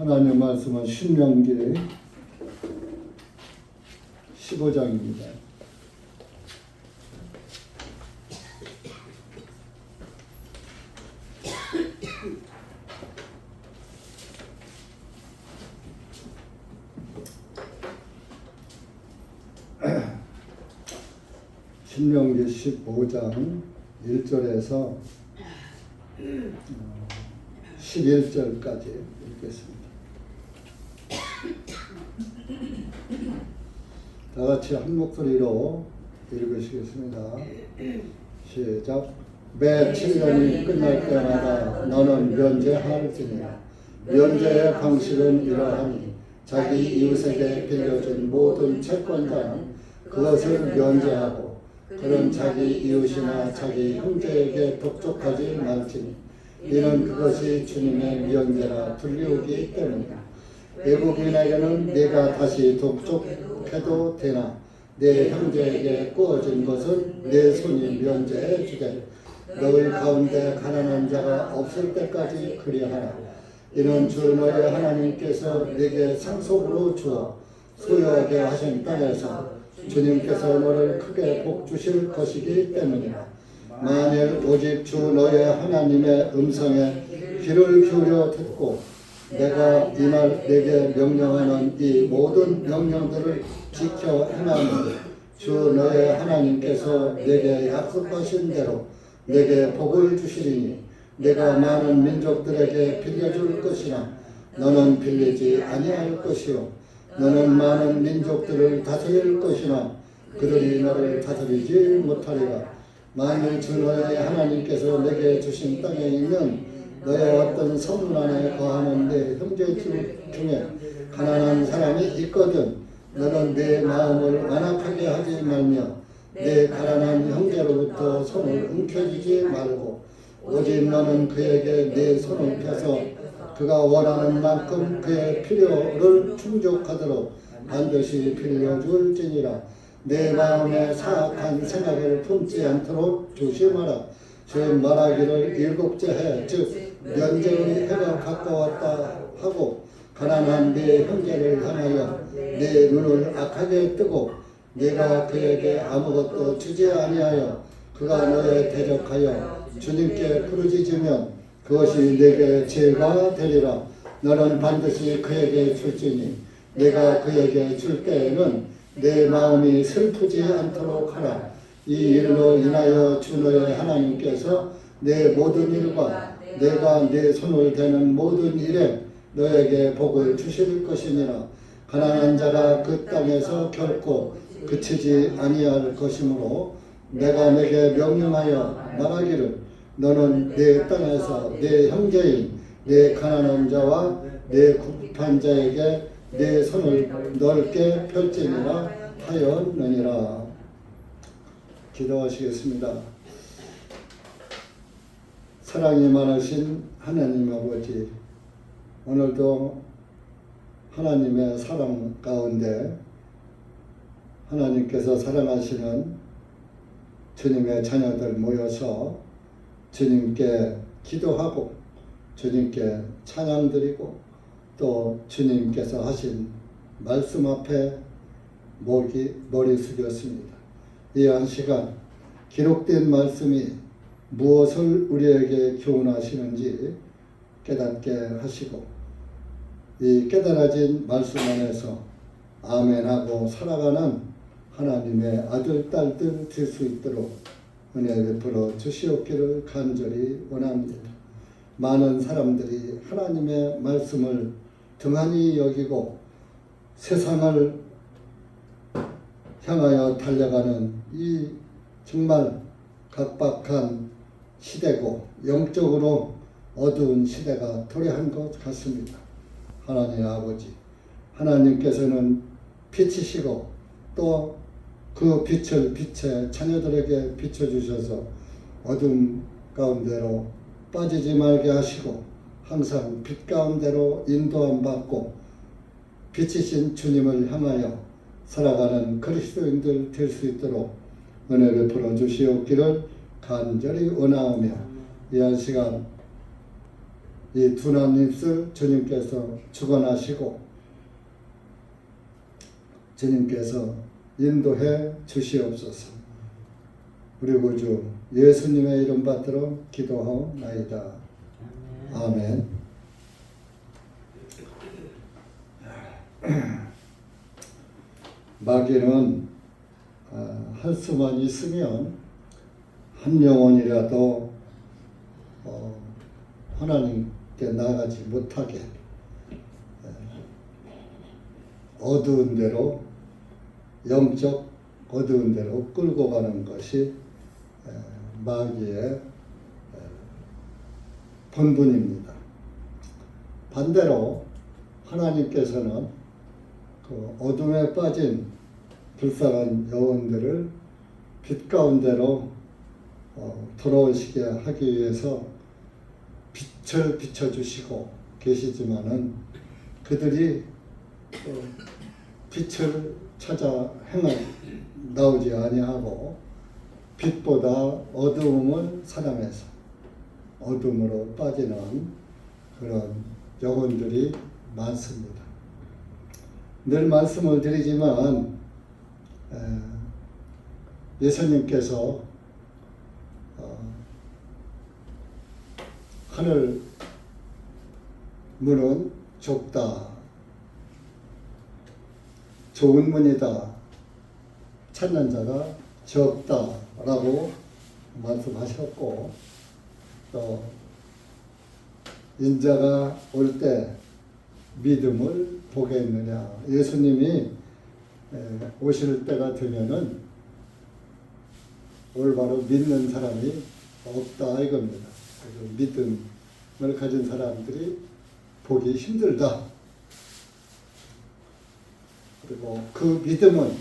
하나님 말씀은 신명기 15장입니다. 신명기 15장 1절에서 11절까지 읽겠습니다. 다 같이 한 목소리로 읽으시겠습니다. 시작. 매 7년이 끝날 때마다 너는 면제할지니라. 면제의 방식은 이러하니 자기 이웃에게 빌려준 모든 채권자는 그것을 면제하고 그는 자기 이웃이나 자기 형제에게 독촉하지 말지니 이는 그것이 주님의 면제라 불리우기 때문이다. 외국인에게는 네가 다시 독촉해도 되나 내 형제에게 꾸어진 것은 내 손이 면제해 주되 너희 가운데 가난한 자가 없을 때까지 그리하라. 이는 주 너의 하나님께서 네게 상속으로 주어 소유하게 하신 땅에서 주님께서 너를 크게 복주실 것이기 때문이다. 만일 오직 주 너의 하나님의 음성에 귀를 기울여 듣고 내가 이날 내게 명령하는 이 모든 명령들을 지켜 행하면 주 너의 하나님께서 내게 약속하신 대로 내게 복을 주시리니 내가 많은 민족들에게 빌려줄 것이나 너는 빌리지 아니할 것이요 너는 많은 민족들을 다스릴 것이나 그들이 너를 다스리지 못하리라. 만일 주 너의 하나님께서 내게 주신 땅에 있는 너의 어떤 성문 안에 거하는 내 형제 중에 가난한 사람이 있거든 너는 내 마음을 완악하게 하지 말며 내 가난한 형제로부터 손을 움켜쥐지 말고 오직 너는 그에게 내 손을 펴서 그가 원하는 만큼 그의 필요를 충족하도록 반드시 빌려줄지니라. 내 마음에 사악한 생각을 품지 않도록 조심하라. 즉 말하기를 일곱째 해 즉 면제의 해가 가까웠다 하고 가난한 내 형제를 향하여 내 눈을 악하게 뜨고 내가 그에게 아무것도 주지 아니하여 그가 너에 대적하여 주님께 부르짖으면 그것이 내게 죄가 되리라. 너는 반드시 그에게 줄지니 내가 그에게 줄 때에는 내 마음이 슬프지 않도록 하라. 이 일로 인하여 주 너의 하나님께서 내 모든 일과 내가 내 손을 대는 모든 일에 너에게 복을 주실 것이니라. 가난한 자가 그 땅에서 결코 그치지 아니할 것이므로 내가 내게 명령하여 말하기를 너는 내 땅에서 내 형제인 내 가난한 자와 내 궁핍한 자에게 내 손을 넓게 펼지니라 하였느니라. 기도하시겠습니다. 사랑이 많으신 하나님 아버지, 오늘도 하나님의 사랑 가운데 하나님께서 사랑하시는 주님의 자녀들 모여서 주님께 기도하고 주님께 찬양드리고 또 주님께서 하신 말씀 앞에 머리 숙였습니다. 이 한 시간 기록된 말씀이 무엇을 우리에게 교훈하시는지 깨닫게 하시고 이 깨달아진 말씀 안에서 아멘하고 살아가는 하나님의 아들, 딸들 될 수 있도록 은혜 베풀어 주시옵기를 간절히 원합니다. 많은 사람들이 하나님의 말씀을 등한히 여기고 세상을 향하여 달려가는 이 정말 각박한 시대고 영적으로 어두운 시대가 도래한 것 같습니다. 하나님 아버지, 하나님께서는 빛이시고 또 그 빛을 빛의 자녀들에게 비춰주셔서 어둠 가운데로 빠지지 말게 하시고 항상 빛 가운데로 인도함 받고 빛이신 주님을 향하여 살아가는 그리스도인들 될 수 있도록 은혜 베풀어 주시옵기를 간절히 원하오며 이 한 시간 이 두 나님을 주님께서 축원하시고 주님께서 인도해 주시옵소서. 우리 구주 예수님의 이름 받들어 기도하옵나이다. 아멘. 마귀는 할 수만 있으면 한 영혼이라도 하나님께 나아가지 못하게 어두운 데로, 영적 어두운 데로 끌고 가는 것이 마귀의 본분입니다. 반대로 하나님께서는 그 어둠에 빠진 불쌍한 영혼들을 빛 가운데로 돌아오시게 하기 위해서 빛을 비춰주시고 계시지만은 그들이 빛을 찾아 행을 나오지 아니하고 빛보다 어두움을 사랑해서 어둠으로 빠지는 그런 영혼들이 많습니다. 늘 말씀을 드리지만 예수님께서 하늘 문은 좁다, 좋은 문이다, 찾는 자가 적다라고 말씀하셨고, 또 인자가 올 때 믿음을 보겠느냐. 예수님이 오실 때가 되면은 올바로 믿는 사람이 없다 이겁니다. 믿음을 가진 사람들이 보기 힘들다. 그리고 그 믿음은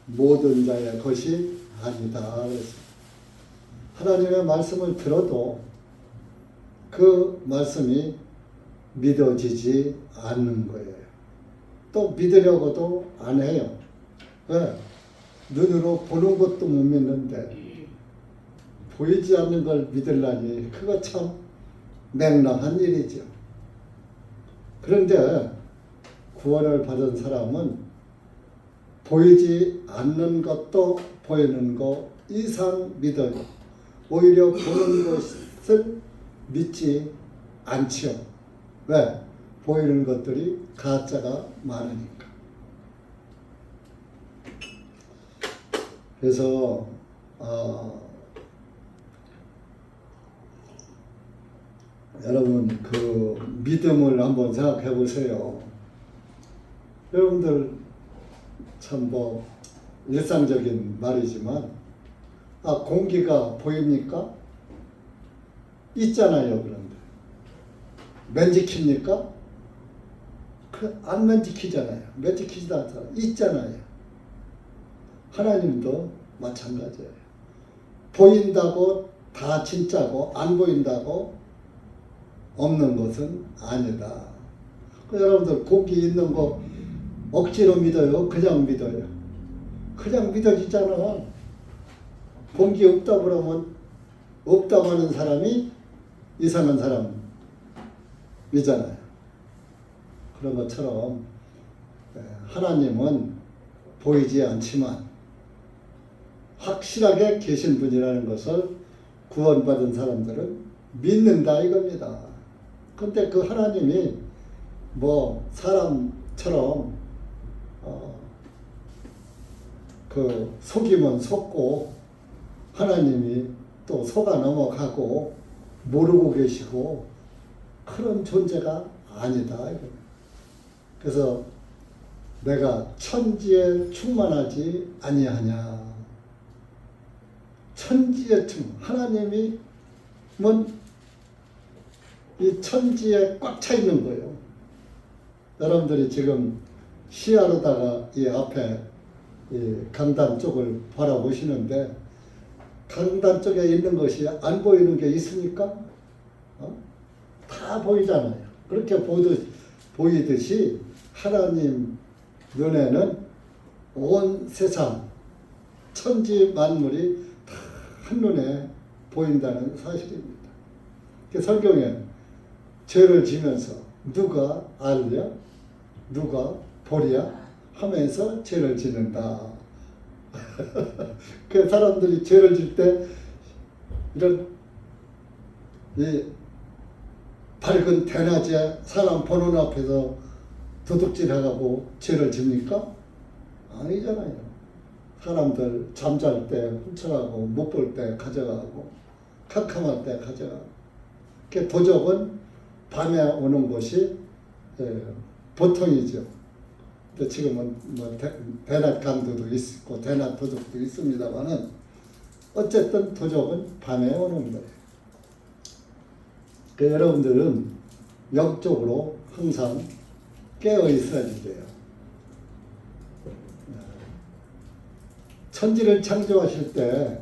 모든 자의 것이 아니다. 그래서 하나님의 말씀을 들어도 그 말씀이 믿어지지 않는 거예요. 또 믿으려고도 안 해요. 왜? 눈으로 보는 것도 못 믿는데 보이지 않는 걸 믿으려니 그거 참 맹랑한 일이죠. 그런데 구원을 받은 사람은 보이지 않는 것도 보이는 것 이상 믿어요. 오히려 보는 것을 믿지 않지요. 왜? 보이는 것들이 가짜가 많으니까. 그래서 여러분 그 믿음을 한번 생각해 보세요. 여러분들 참 뭐 일상적인 말이지만 공기가 보입니까? 있잖아요. 그런데 맨지킵니까? 안 맨지키잖아요. 맨지키지도 않잖아요. 있잖아요. 하나님도 마찬가지예요. 보인다고 다 진짜고 안 보인다고 없는 것은 아니다. 여러분들 공기 있는 거 억지로 믿어요? 그냥 믿어요? 그냥 믿어지잖아. 공기 없다고 그러면 없다고 하는 사람이 이상한 사람이잖아요. 그런 것처럼 하나님은 보이지 않지만 확실하게 계신 분이라는 것을 구원받은 사람들은 믿는다 이겁니다. 근데 그 하나님이 뭐 사람처럼 그 속이면 속고 하나님이 또 속아 넘어가고 모르고 계시고 그런 존재가 아니다. 그래서 내가 천지에 충만하지 아니하냐. 천지에 하나님이 이 천지에 꽉 차 있는 거예요. 여러분들이 지금 시야로다가 이 앞에 이 강단 쪽을 바라보시는데 강단 쪽에 있는 것이 안 보이는 게 있습니까? 다 보이잖아요. 그렇게 보이듯이 하나님 눈에는 온 세상 천지 만물이 다 한눈에 보인다는 사실입니다. 성경에 죄를 지면서 누가 알랴? 누가 보랴? 하면서 죄를 지는다. 그 사람들이 죄를 질 때 이런 이 밝은 대낮에 사람 보는 앞에서 도둑질하고 죄를 집니까? 아니잖아요. 사람들 잠잘 때 훔쳐가고 못 볼 때 가져가고 캄캄할 때 가져가고. 그 도적은 밤에 오는 것이 보통이죠. 근데 지금은 뭐 대낮 강도도 있고 대낮 도적도 있습니다만은 어쨌든 도적은 밤에 오는 거예요. 그 여러분들은 영적으로 항상 깨어 있어야 돼요. 천지를 창조하실 때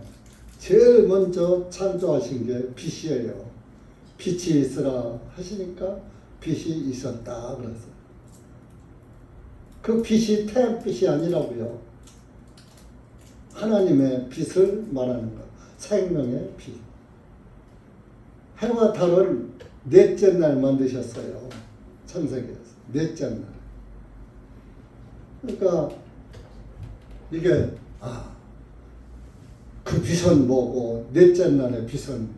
제일 먼저 창조하신 게 빛이에요. 빛이 있으라 하시니까 빛이 있었다 그랬어요. 그 빛이 태양빛이 아니라고요. 하나님의 빛을 말하는 것. 생명의 빛. 해와 달을 넷째 날 만드셨어요. 창세기에서. 넷째 날. 그러니까 이게 그 빛은 뭐고 넷째 날의 빛은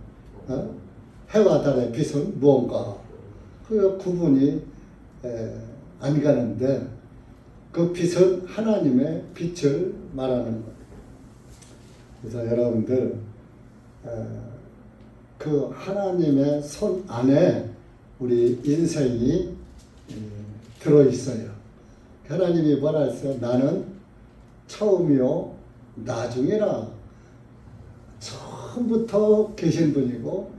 해와 달의 빛은 무언가. 그 구분이 안 가는데 그 빛은 하나님의 빛을 말하는 거예요. 그래서 여러분들 그 하나님의 손 안에 우리 인생이 들어있어요. 하나님이 뭐라 했어요? 나는 처음이요 나중이라. 처음부터 계신 분이고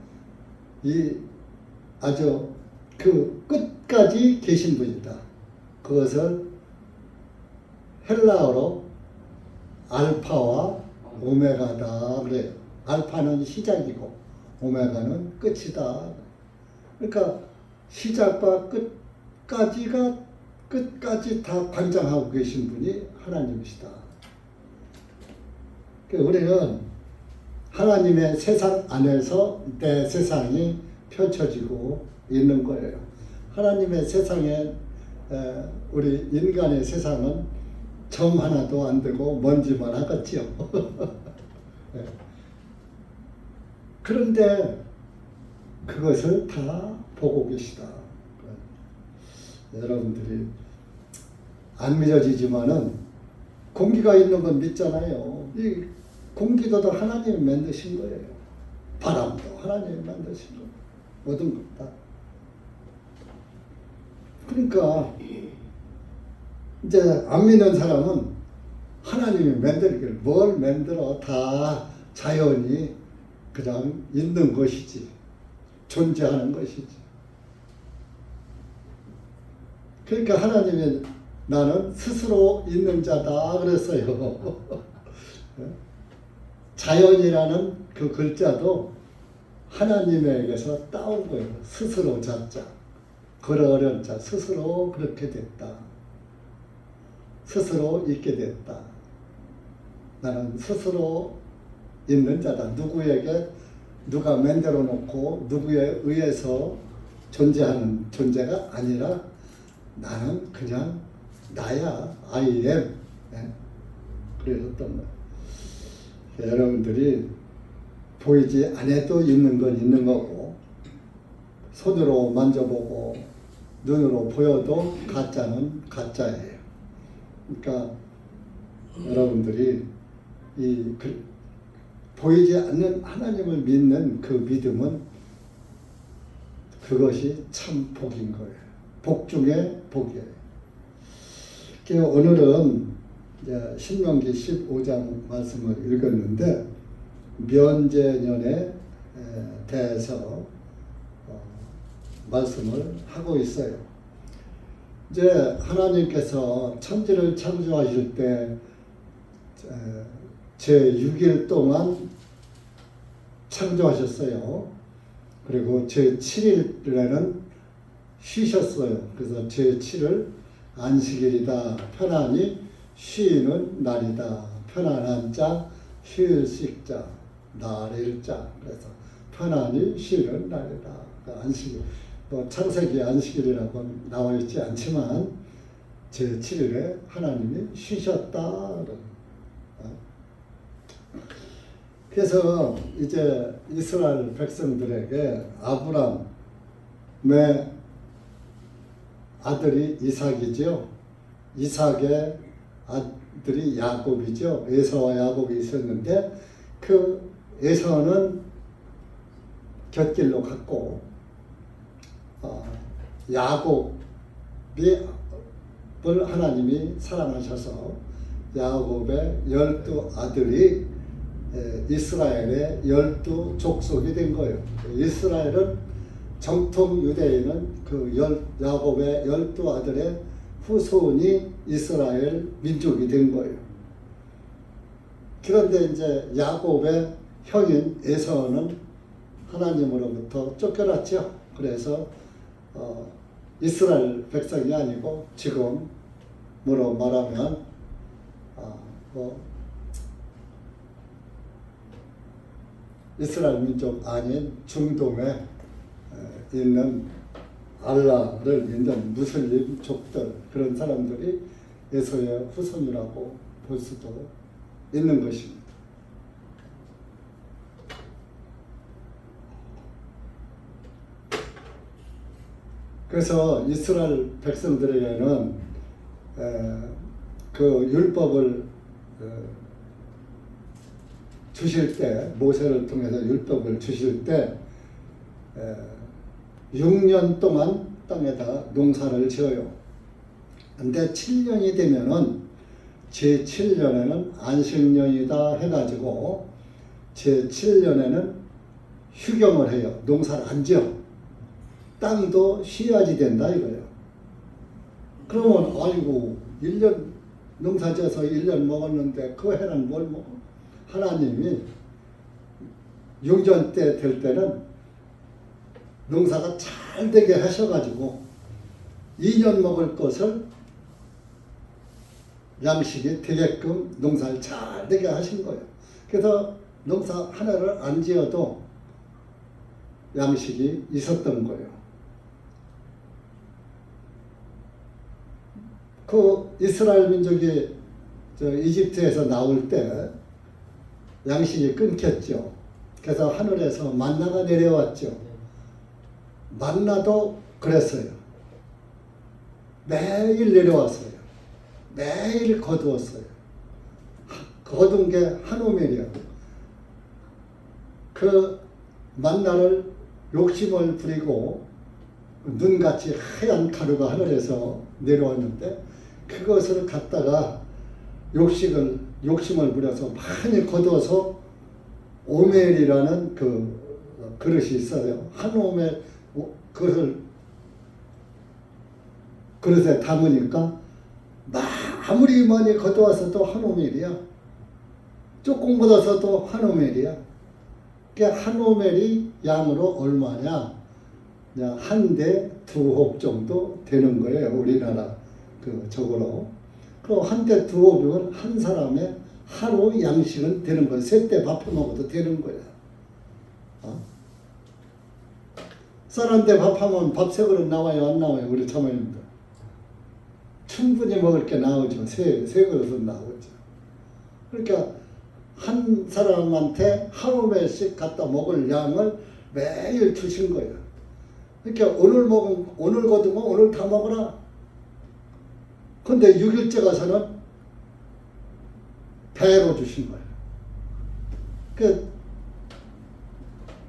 이 아주 그 끝까지 계신 분이다. 그것을 헬라어로 알파와 오메가다 그래요. 알파는 시작이고 오메가는 끝이다. 그러니까 시작과 끝까지 다 관장하고 계신 분이 하나님이시다. 우리는 하나님의 세상 안에서 내 세상이 펼쳐지고 있는 거예요. 하나님의 세상에 우리 인간의 세상은 점 하나도 안 되고 먼지만 하겠지요. 그런데 그것을 다 보고 계시다. 여러분들이 안 믿어지지만은 공기가 있는 건 믿잖아요. 이 공기도 하나님이 만드신 거예요. 바람도 하나님이 만드신 거예요. 모든 것 다. 그러니까 이제 안 믿는 사람은 하나님이 만들기를 뭘 만들어 다 자연이 그냥 있는 것이지 존재하는 것이지. 그러니까 하나님이 나는 스스로 있는 자다 그랬어요. 자연이라는 그 글자도 하나님에게서 따온 거예요. 스스로 자자. 그러려는 자 스스로 그렇게 됐다. 스스로 있게 됐다. 나는 스스로 있는 자다. 누구에게 누가 만들어 놓고 누구에 의해서 존재하는 존재가 아니라 나는 그냥 나야. I am. 그랬었던 거예요. 여러분들이 보이지 않아도 있는 건 있는 거고 손으로 만져보고 눈으로 보여도 가짜는 가짜예요. 그러니까 여러분들이 보이지 않는 하나님을 믿는 그 믿음은 그것이 참 복인 거예요. 복 중에 복이에요. 오늘은 이제 신명기 15장 말씀을 읽었는데 면제년에 대해서 말씀을 하고 있어요. 이제 하나님께서 천지를 창조하실 때 제6일 동안 창조하셨어요. 그리고 제7일에는 쉬셨어요. 그래서 제7을 안식일이다. 편안히 쉬는 날이다. 편안한 자, 휴식 자, 날일 자. 그래서 편안히 쉬는 날이다. 안식일. 창세기 안식일이라고 나와 있지 않지만 제7일에 하나님이 쉬셨다. 그래서 이제 이스라엘 백성들에게 아브람의 아들이 이삭이죠. 이삭의 아들이 야곱이죠. 에서와 야곱이 있었는데 그 에서는 곁길로 갔고 야곱을 하나님이 사랑하셔서 야곱의 12아들이 이스라엘의 12족속이 된 거예요. 이스라엘은 정통 유대인은 그 야곱의 12아들의 후손이 이스라엘 민족이 된 거예요. 그런데 이제 야곱의 형인 에서는 하나님으로부터 쫓겨났죠. 그래서 이스라엘 백성이 아니고 지금으로 말하면 이스라엘 민족 아닌 중동에 있는 알라를 믿는 무슬림족들, 그런 사람들이 에서의 후손이라고 볼 수도 있는 것입니다. 그래서 이스라엘 백성들에게는 그 율법을 주실 때, 모세를 통해서 율법을 주실 때 6년 동안 땅에다 농사를 지어요. 근데 7년이 되면은 제7년에는 안식년이다 해가지고 제7년에는 휴경을 해요. 농사를 안 지어. 땅도 쉬어야지 된다 이거예요. 그러면 아이고 1년 농사 지어서 1년 먹었는데 그 해는 뭘 먹어? 하나님이 6년 때 될 때는 농사가 잘 되게 하셔가지고 2년 먹을 것을 양식이 되게끔 농사를 잘 되게 하신 거예요. 그래서 농사 하나를 안 지어도 양식이 있었던 거예요. 그 이스라엘 민족이 이집트에서 나올 때 양식이 끊겼죠. 그래서 하늘에서 만나가 내려왔죠. 만나도 그랬어요. 매일 내려왔어요. 매일 거두었어요. 거둔 게 한 오멜이요. 그 만나를 욕심을 부리고 눈같이 하얀 가루가 하늘에서 내려왔는데 그것을 갖다가 욕심을 부려서 많이 거둬서 오멜이라는 그 그릇이 있어요. 한 오멜 그것을 그릇에 담으니까 아무리 많이 거둬왔어도 한 오멜이야. 조금 걷어서도 한 오멜이야. 그러니까 한 오멜이 양으로 얼마냐? 한 대 2홉 정도 되는 거예요. 우리나라 그 적으로. 그럼 한 대 2홉이면 한 사람의 하루 양식은 되는 거예요. 3대 밥 먹어도 되는 거야. 쌀한테 밥하면 밥 3그릇 나와요? 안 나와요? 우리 자매님들. 충분히 먹을 게 나오죠. 세 그릇은 나오죠. 그러니까 한 사람한테 하루 매씩 갖다 먹을 양을 매일 주신 거예요. 그러니까 오늘 거두면 오늘 다 먹어라. 근데 6일째 가서는 배로 주신 거예요. 그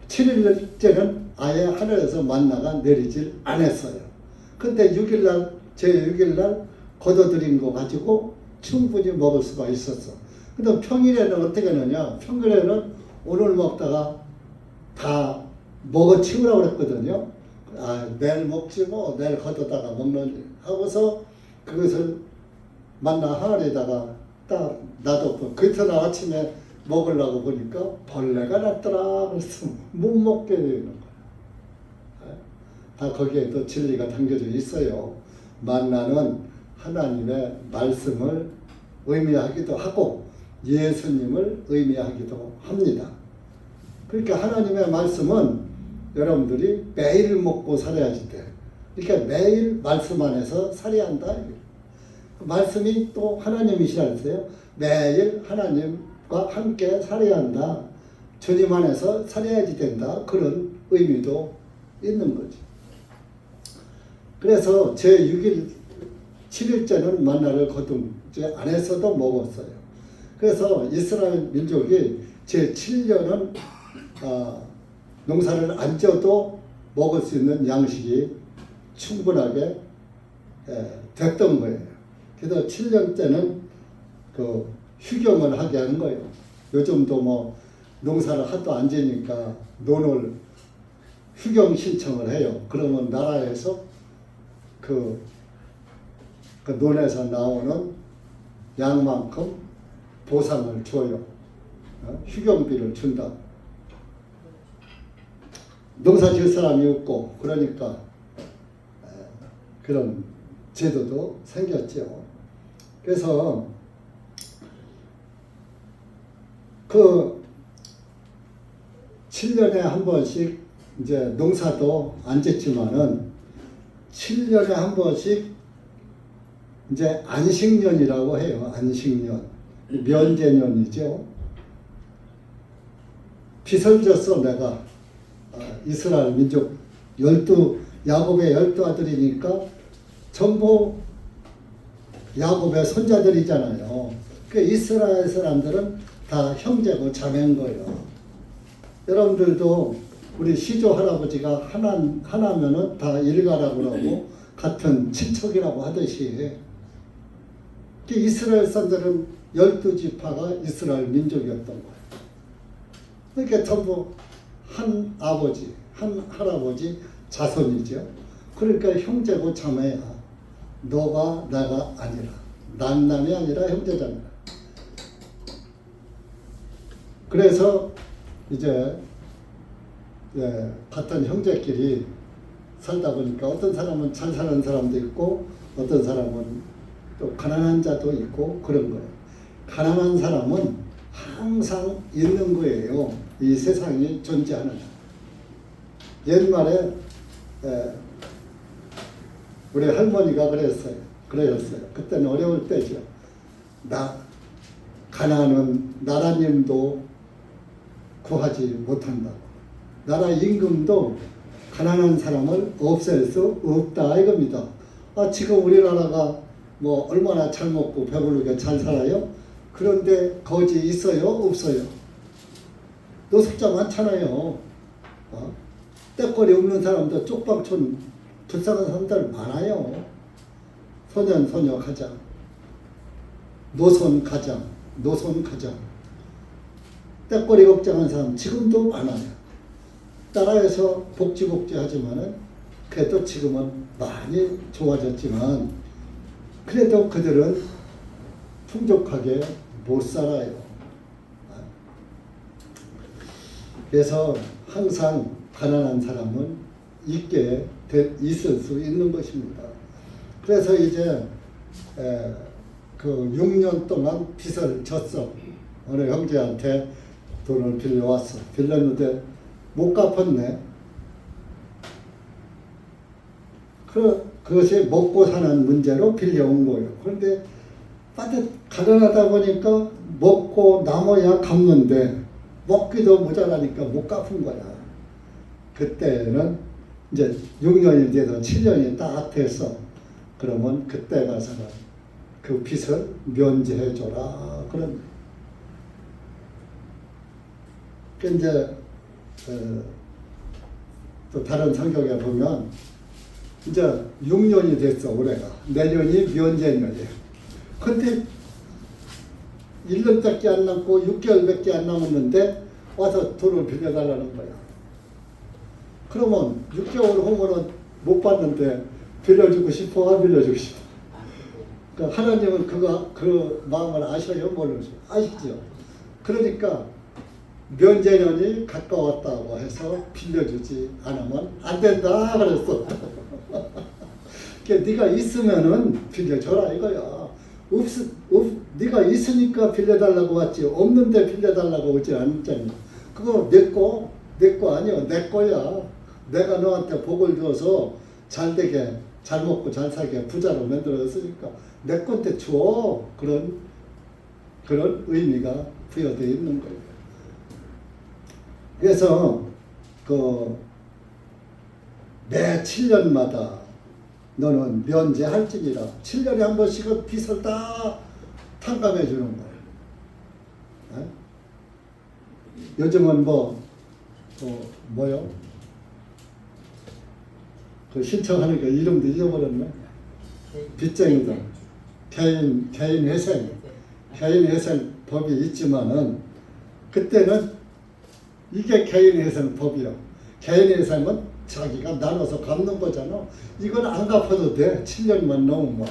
7일째는 아예 하늘에서 만나가 내리질 않았어요. 근데 6일날, 제6일날 거둬들인 거 가지고 충분히 먹을 수가 있었어. 근데 평일에는 어떻게 하느냐? 평일에는 오늘 먹다가 다 먹어치우라고 그랬거든요. 내일 먹지 뭐, 내일 거둬다가 먹는 하고서 그것을 만나 항아리에다가 딱 놔뒀고 그 이튿날 아침에 먹으려고 보니까 벌레가 났더라. 그래서 못 먹게 되는 거야. 다 거기에도 진리가 담겨져 있어요. 만나는 하나님의 말씀을 의미하기도 하고 예수님을 의미하기도 합니다. 그러니까 하나님의 말씀은 여러분들이 매일 먹고 살아야지 돼. 그러니까 매일 말씀 안에서 살아야 한다. 말씀이 또 하나님이시라 했어요. 매일 하나님과 함께 살아야 한다. 주님 안에서 살아야지 된다. 그런 의미도 있는 거죠. 그래서 제6일 7일째는 만나를 거둠지 안에서도 먹었어요. 그래서 이스라엘 민족이 제7년은 농사를 안 져도 먹을 수 있는 양식이 충분하게 됐던 거예요. 그래서 7년 때는 그 휴경을 하게 하는 거예요. 요즘도 뭐 농사를 하도 안 지니까 논을 휴경 신청을 해요. 그러면 나라에서 그 논에서 나오는 양만큼 보상을 줘요. 휴경비를 준다. 농사 지을 사람이 없고 그러니까 그런 제도도 생겼죠. 그래서 그 7년에 한 번씩 이제 농사도 안 짓지만은 7년에 한 번씩 이제 안식년이라고 해요. 안식년. 면제년이죠. 빚을 졌어 내가. 이스라엘 민족 야곱의 12아들이니까 전부 야곱의 손자들이잖아요. 그 이스라엘 사람들은 다 형제고 자매인 거예요. 여러분들도 우리 시조 할아버지가 하나면은 다 일가라고 하고 같은 친척이라고 하듯이 그 이스라엘 사람들은 12지파가 이스라엘 민족이었던 거예요. 그러니까 전부 한 아버지, 한 할아버지 자손이죠. 그러니까 형제고 자매야. 너가 나가 아니라. 난 남이 아니라 형제자매라. 그래서 이제 같은 형제끼리 살다 보니까 어떤 사람은 잘 사는 사람도 있고 어떤 사람은 또 가난한 자도 있고 그런 거예요. 가난한 사람은 항상 있는 거예요. 이 세상이 존재하는 한. 옛말에 우리 할머니가 그랬어요. 그때는 어려울 때죠. 가난은 나라님도 구하지 못한다고. 나라 임금도 가난한 사람을 없앨 수 없다 이겁니다. 지금 우리나라가 뭐 얼마나 잘 먹고 배부르게 잘 살아요? 그런데 거지 있어요? 없어요? 노숙자 많잖아요. 떼거리 없는 사람도 쪽방촌 불쌍한 사람들 많아요. 소년 소녀 가장, 노선 가장, 떼거리 걱정하는 사람 지금도 많아요. 나라에서 복지 하지만은 그래도 지금은 많이 좋아졌지만 그래도 그들은 풍족하게 못 살아요. 그래서 항상 가난한 사람은 있을 수 있는 것입니다. 그래서 이제 그 6년 동안 빚을 졌어. 어느 형제한테 돈을 빌려왔어. 빌렸는데 못 갚았네. 그것이 먹고 사는 문제로 빌려온 거예요. 그런데 가난하다 보니까 먹고 남아야 갚는데 먹기도 모자라니까 못 갚은 거야. 그때는 이제 6년이 돼서 7년이 딱 돼서 그러면 그때 가서는 그 빚을 면제해줘라. 그런. 이제 또 다른 성경에 보면 이제 6년이 됐어 올해가. 내년이 면제년이에요. 근데 1년밖에 안 남고 6개월밖에 안 남았는데 와서 돈을 빌려달라는 거야. 그러면 6개월 후면은 못 받는데 빌려주고 싶어? 안 빌려주고 싶어? 그러니까 하나님은 그 마음을 아셔요? 모르죠? 아시죠? 그러니까 면제년이 가까웠다고 해서 빌려주지 않으면 안 된다 그랬어. 그러니까 네가 있으면은 빌려줘라 이거야. 네가 있으니까 빌려달라고 왔지 없는데 빌려달라고 오지 않았잖아. 그거 내 거 아니야. 내 거야. 내가 너한테 복을 줘서 잘 되게, 잘 먹고 잘 살게 부자로 만들었으니까 내 건데 줘. 그런 의미가 부여되어 있는 거예요. 그래서 매 7년마다 너는 면제할지니라. 7년에 한 번씩은 빚을 다 탕감해 주는 거예요. 네? 요즘은 뭐요? 그 신청하는 거 이름도 잊어버렸네. 빚쟁이들. 개인 회생. 개인 회생 법이 있지만은 그때는 이게 개인 회생 법이야. 개인 회생은 자기가 나눠서 갚는 거잖아. 이건 안 갚아도 돼. 7년만 넘으면.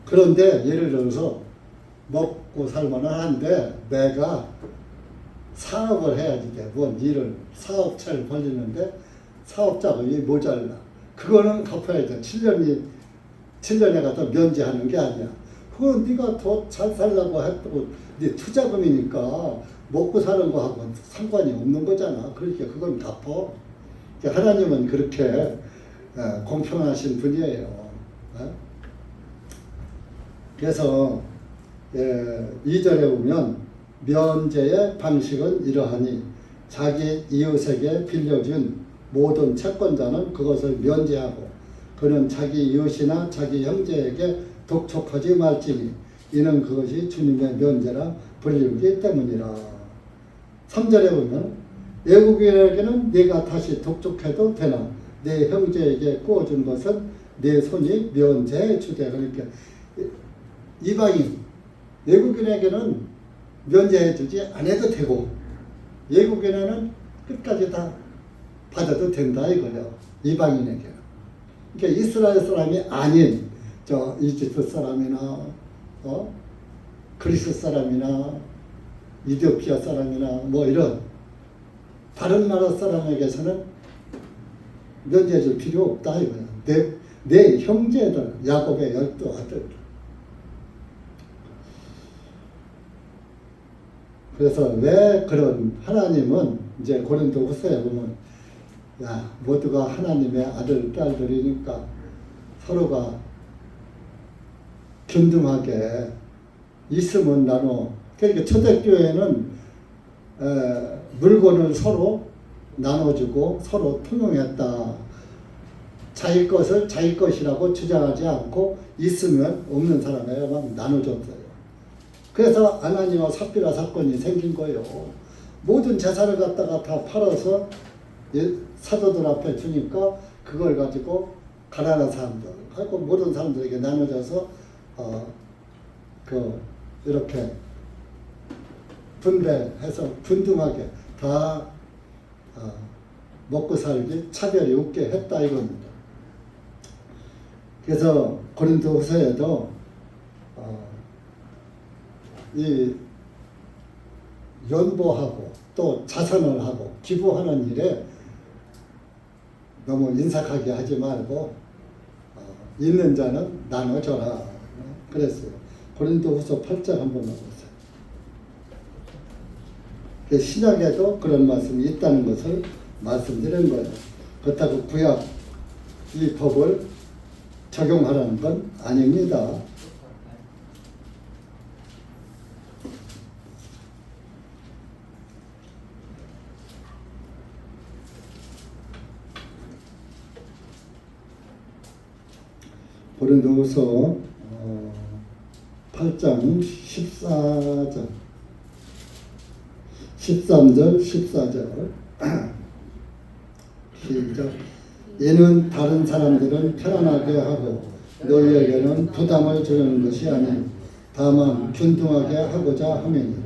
그런데 예를 들어서 먹고 살만은 한데 내가 사업을 해야지 돼. 뭔 일을 사업체를 벌리는데 사업 자금이 모자라. 그거는 갚아야죠. 7년에 가서 면제하는 게 아니야. 그건 네가 더 잘 살려고 했고 네 투자금이니까 먹고 사는 거하고 상관이 없는 거잖아. 그러니까 그건 갚어. 하나님은 그렇게 공평하신 분이에요. 그래서 2절에 보면 면제의 방식은 이러하니 자기 이웃에게 빌려준 모든 채권자는 그것을 면제하고 그는 자기 이웃이나 자기 형제에게 독촉하지 말지니 이는 그것이 주님의 면제라 불리우기 때문이라. 3절에 보면 외국인에게는 네가 다시 독촉해도 되나 네 형제에게 구워준 것은 네 손이 면제해 주되. 그러니까 이방인 외국인에게는 면제해 주지 않아도 되고 외국인에는 끝까지 다 받아도 된다 이거예요. 이방인에게는. 그러니까 이스라엘 사람이 아닌 저 이집트 사람이나 그리스 사람이나 이디오피아 사람이나 뭐 이런 다른 나라 사람에게서는 면제해 줄 필요 없다 이거예요. 내 형제들 야곱의 12아들. 그래서 왜 그런 하나님은 이제 고린도후서에 보면 모두가 하나님의 아들 딸들이니까 서로가 균등하게 있으면 나눠. 그러니까 초대교회는 물건을 서로 나눠주고 서로 통용했다. 자기 것을 자기 것이라고 주장하지 않고 있으면 없는 사람에게만 나눠줬어요. 그래서 아나니와 삽비라 사건이 생긴 거예요. 모든 재산을 갖다가 다 팔아서 사도들 앞에 주니까 그걸 가지고 가난한 사람들 하고 모든 사람들에게 나눠져서 이렇게 분배해서 균등하게 다 먹고 살기 차별이 없게 했다 이겁니다. 그래서 고린도후서에도 이 연보하고 또 자선을 하고 기부하는 일에 너무 인색하게 하지 말고 있는 자는 나눠줘라 그랬어요. 고린도후서 8장 한번 나보세요. 신약에도 그런 말씀이 있다는 것을 말씀드린 거예요. 그렇다고 구약 이 법을 적용하라는 건 아닙니다. 고린도후서 8장 14절 13절 14절 시작. 이는 다른 사람들은 편안하게 하고 너희에게는 부담을 주려는 것이 아닌 다만 균등하게 하고자 하매니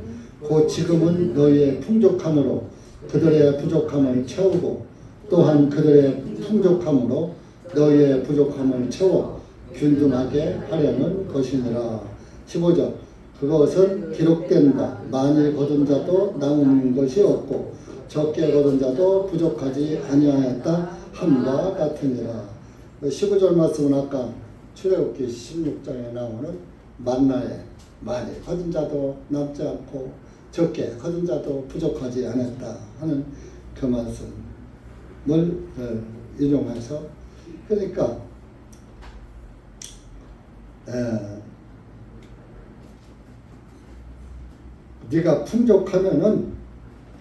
곧 지금은 너희의 풍족함으로 그들의 부족함을 채우고 또한 그들의 풍족함으로 너희의 부족함을 채워 균등하게 하려는 것이니라. 15절. 그것은 기록된다. 많이 거둔 자도 남은 것이 없고 적게 거둔 자도 부족하지 아니하였다 함과 같으니라. 15절 말씀은 아까 출애굽기 16장에 나오는 만나에 많이 거둔 자도 남지 않고 적게 거둔 자도 부족하지 않았다 하는 그 말씀을 인용해서 그러니까 네가 풍족하면은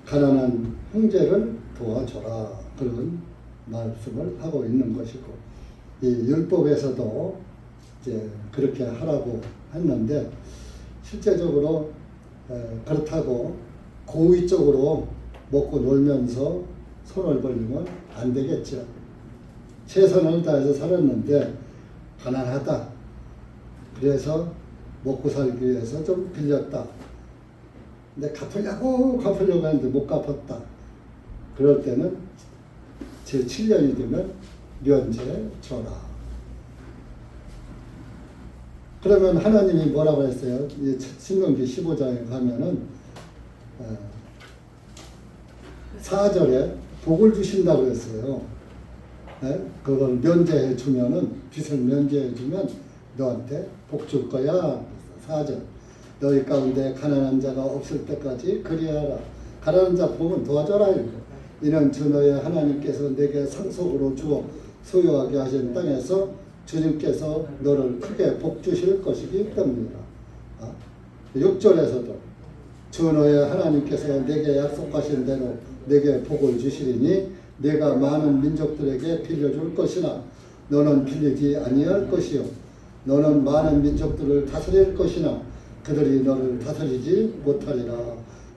가난한 형제를 도와줘라 그런 말씀을 하고 있는 것이고 이 율법에서도 이제 그렇게 하라고 했는데 실제적으로 그렇다고 고의적으로 먹고 놀면서 손을 벌리면 안 되겠죠. 최선을 다해서 살았는데 가난하다. 그래서 먹고 살기 위해서 좀 빌렸다. 근데 갚으려고 했는데 못 갚았다. 그럴 때는 제 7년이 되면 면제 줘라. 그러면 하나님이 뭐라고 했어요? 이 신명기 15장에 가면은 4절에 복을 주신다고 했어요. 네? 그걸 면제해 주면은 빚을 면제해 주면 너한테 복 줄 거야. 4절. 너희 가운데 가난한 자가 없을 때까지 그리하라. 가난한 자 복은 도와줘라. 이는 주 너의 하나님께서 내게 상속으로 주어 소유하게 하신 땅에서 주님께서 너를 크게 복 주실 것이기 때문이라. 6절에서도 주 너의 하나님께서 내게 약속하신 대로 내게 복을 주시리니 내가 많은 민족들에게 빌려줄 것이나 너는 빌리지 아니할 것이요 너는 많은 민족들을 다스릴 것이나 그들이 너를 다스리지 못하리라.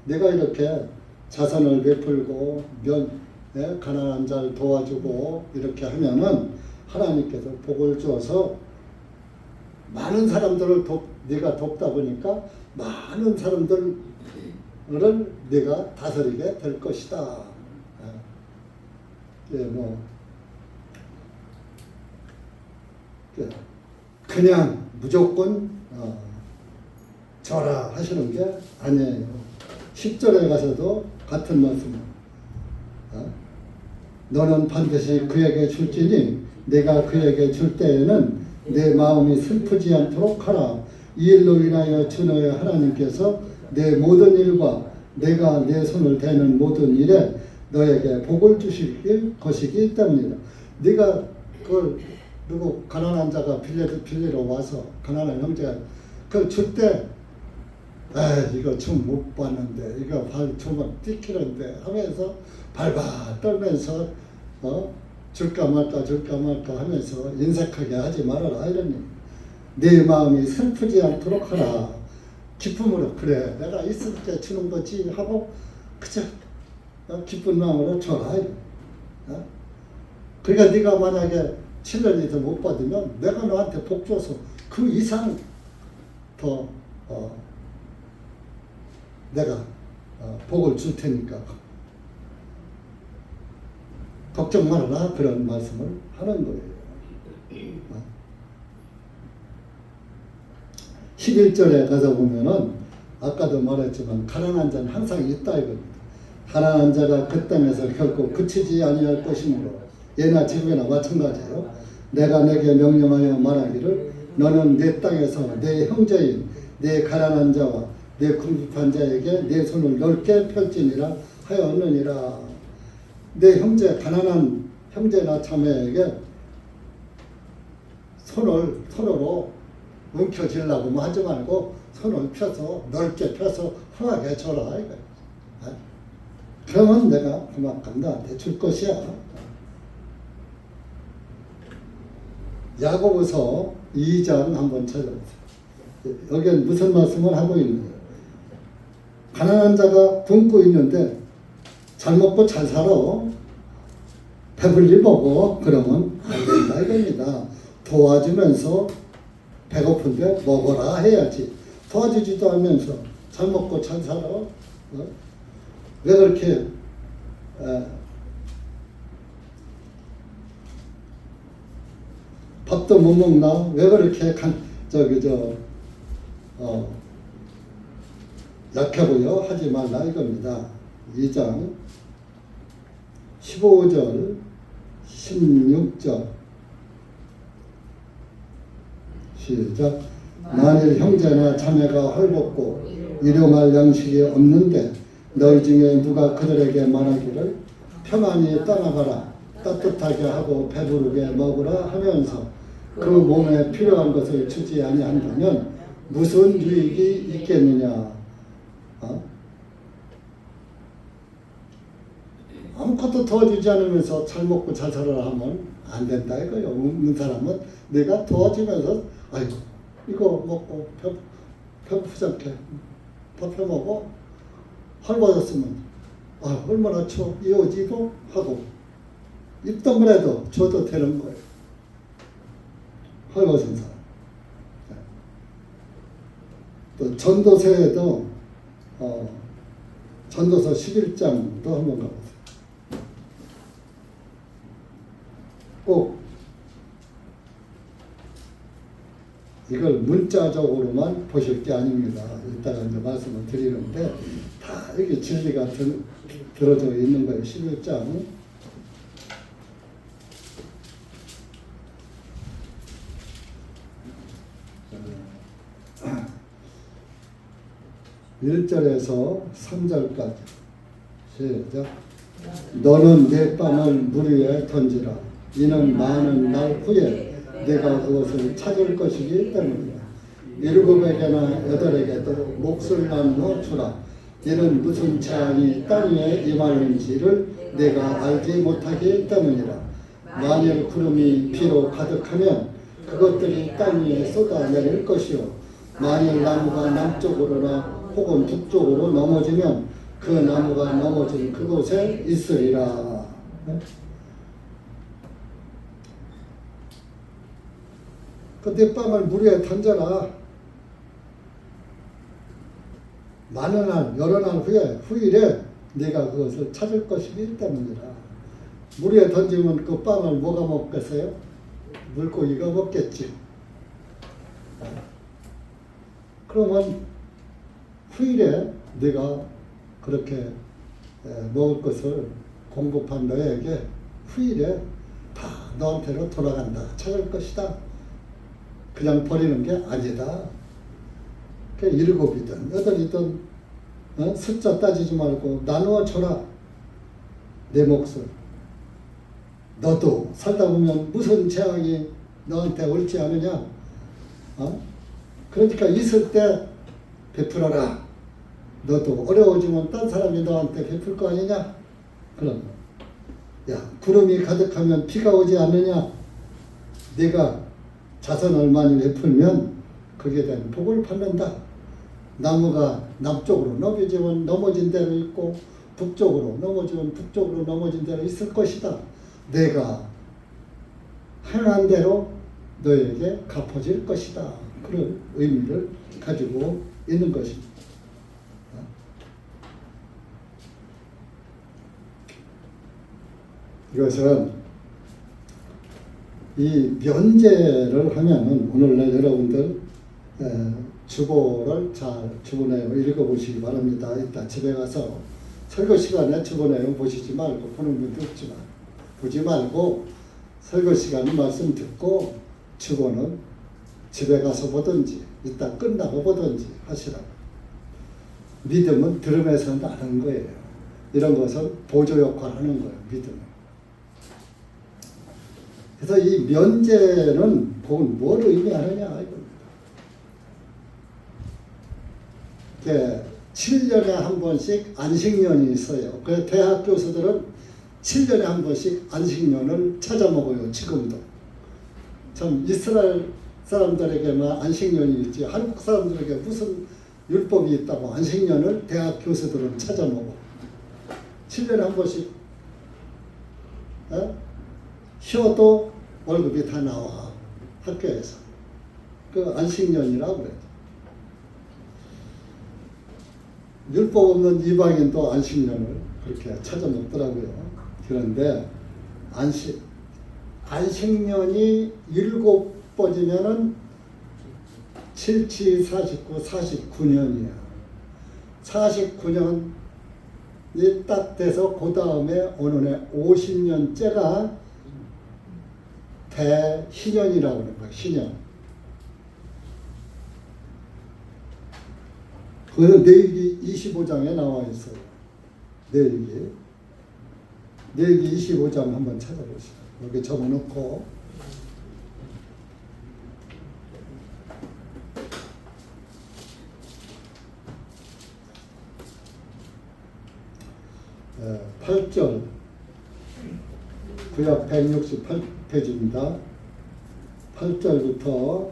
내가 이렇게 자선을 베풀고 가난한 자를 도와주고 이렇게 하면은 하나님께서 복을 주어서 많은 사람들을 네가 돕다 보니까 많은 사람들을 네가 다스리게 될 것이다. 그냥 무조건 줘라 하시는 게 아니에요. 10절에 가서도 같은 말씀. 너는 반드시 그에게 줄지니 내가 그에게 줄 때에는 내 마음이 슬프지 않도록 하라. 이 일로 인하여 주 너의 하나님께서 내 모든 일과 내가 내 손을 대는 모든 일에 너에게 복을 주실 것이기 때문이다. 네가 그걸 누구 가난한 자가 빌리러 와서 가난한 형제가 그걸 줄 때 이거 좀 못 봤는데 이거 발 주면 뛰키는데 하면서 발발 떨면서 줄까 말까 하면서 인색하게 하지 말아라 이러니 내 마음이 슬프지 않도록 하라. 기쁨으로 그래 내가 있을 때 주는 거지 하고 그저 기쁜 마음으로 줘라. 그러니까 네가 만약에 7년이 더 못 받으면 내가 너한테 복 줘서 그 이상 더 내가 복을 줄 테니까 걱정 말아라 그런 말씀을 하는 거예요. 11절에 가서 보면은 아까도 말했지만 가난한 자는 항상 있다 이겁니다. 가난한 자가 그 땅에서 결코 그치지 아니할 것이므로 예나 지금이나 마찬가지예요. 내가 내게 명령하여 말하기를 너는 내 땅에서 내 형제인 내 가난한 자와 내 궁핍한 자에게 내 손을 넓게 펼지니라 하였느니라. 내 형제 가난한 형제나 자매에게 손으로 움켜쥐려고 하지 말고 손을 펴서 넓게 펴서 후하게 줘라 이거. 그러면 내가 그만큼 너한테 줄 것이야. 야고보서 2장 한번 찾아보세요. 여기는 무슨 말씀을 하고 있는 거예요? 가난한 자가 굶고 있는데 잘 먹고 잘 살아. 배불리 먹어. 그러면 안 된다 이겁니다. 도와주면서 배고픈데 먹어라 해야지. 도와주지도 않으면서 잘 먹고 잘 살아. 왜 그렇게 밥도 못 먹나? 왜 그렇게 약해 보여? 하지 말라 이겁니다. 2장 15절 16절 시작. 만일 형제나 자매가 헐벗고 일용할 양식이 없는데 너희 중에 누가 그들에게 말하기를 평안히 떠나가라. 따뜻하게 하고 배부르게 먹으라 하면서 그 몸에 필요한 것을 주지 아니한다면 무슨 유익이 있겠느냐. 아무것도 도와주지 않으면서 잘 먹고 잘 살아라 하면 안 된다 이거요. 없는 사람은 내가 도와주면서 아이고 이거 먹고 배고프지 않게 밥 해먹어 헐벗었으면 얼마나 추워 이 오지도 하고 입던 거라도 줘도 되는 거예요. 헐벗은 사람. 또 전도서에도 전도서 11장도 한번 가보세요. 꼭 이걸 문자적으로만 보실 게 아닙니다. 이따가 이제 말씀을 드리는데 다 여기 진리가 들어져 있는 거예요. 11장 1절에서 3절까지 시작. 너는 내 빵을 물 위에 던지라. 이는 많은 날 후에 내가 그것을 찾을 것이기 때문이다. 7에게나 8에게도 몫을 나누어 주라. 이는 무슨 재앙이 땅 위에 임하는지를 내가 알지 못하기 때문이라. 만일 구름이 비로 가득하면 그것들이 땅 위에 쏟아내릴 것이요. 만일 나무가 남쪽으로나 혹은 북쪽으로 넘어지면 그 나무가 넘어진 그곳에 있으리라. 그 빵을 물 위에 던져라. 많은 날, 여러 날 후일에 네가 그것을 찾을 것이기 때문이라. 물 위에 던지면 그 빵을 뭐가 먹겠어요? 물고기가 먹겠지. 그러면 후일에 네가 그렇게 먹을 것을 공급한 너에게 후일에 다 너한테로 돌아간다. 찾을 것이다. 그냥 버리는 게 아니다. 7이든 8이든 숫자 따지지 말고 나누어 줘라. 내 몫을. 너도 살다 보면 무슨 재앙이 너한테 올지 않으냐. 그러니까 있을 때 베풀어라. 너도 어려워지면 딴 사람이 너한테 베풀 거 아니냐. 그럼 구름이 가득하면 비가 오지 않느냐. 네가 자선을 많이 베풀면 거기에 대한 복을 받는다. 나무가 남쪽으로 넘어진 데로 있고 북쪽으로 넘어지면 북쪽으로 넘어진 데로 있을 것이다. 내가 행한 대로 너에게 갚아질 것이다. 그런 의미를 가지고 있는 것입니다. 이것은 이 면제를 하면은 오늘날 여러분들 주보를 잘 주보 내용 읽어보시기 바랍니다. 이따 집에 가서 설교 시간에 주보 내용 보시지 말고 보는 분도 없지만 보지 말고 설교 시간에 말씀 듣고 주보는 집에 가서 보든지 이따 끝나고 보든지 하시라고. 믿음은 들음에서 나는 거예요. 이런 것은 보조 역할을 하는 거예요. 믿음은. 그래서 이 면제는 복은 뭘 의미하느냐 이겁니다. 7년에 한 번씩 안식년이 있어요. 그래서 대학 교수들은 7년에 한 번씩 안식년을 찾아 먹어요. 지금도. 참 이스라엘 사람들에게만 안식년이 있지 한국 사람들에게 무슨 율법이 있다고 안식년을 대학 교수들은 찾아 먹어. 7년에 한 번씩 쉬어도 월급이 다 나와. 학교에서. 그 안식년이라고 그래요. 율법 없는 이방인도 안식년을 그렇게 찾아 먹더라고요. 그런데 안식년이 7번이면은 7, 7, 49, 49년이야. 49년이 딱 돼서 그 다음에 오늘의 50년째가 대희년이라고 하는 거예요. 희년. 그거는 레위기 25장에 나와 있어요. 레위기. 레위기 25장 한번 찾아보시죠. 여기 적어놓고 예, 8절 구약 168페이지입니다. 8절부터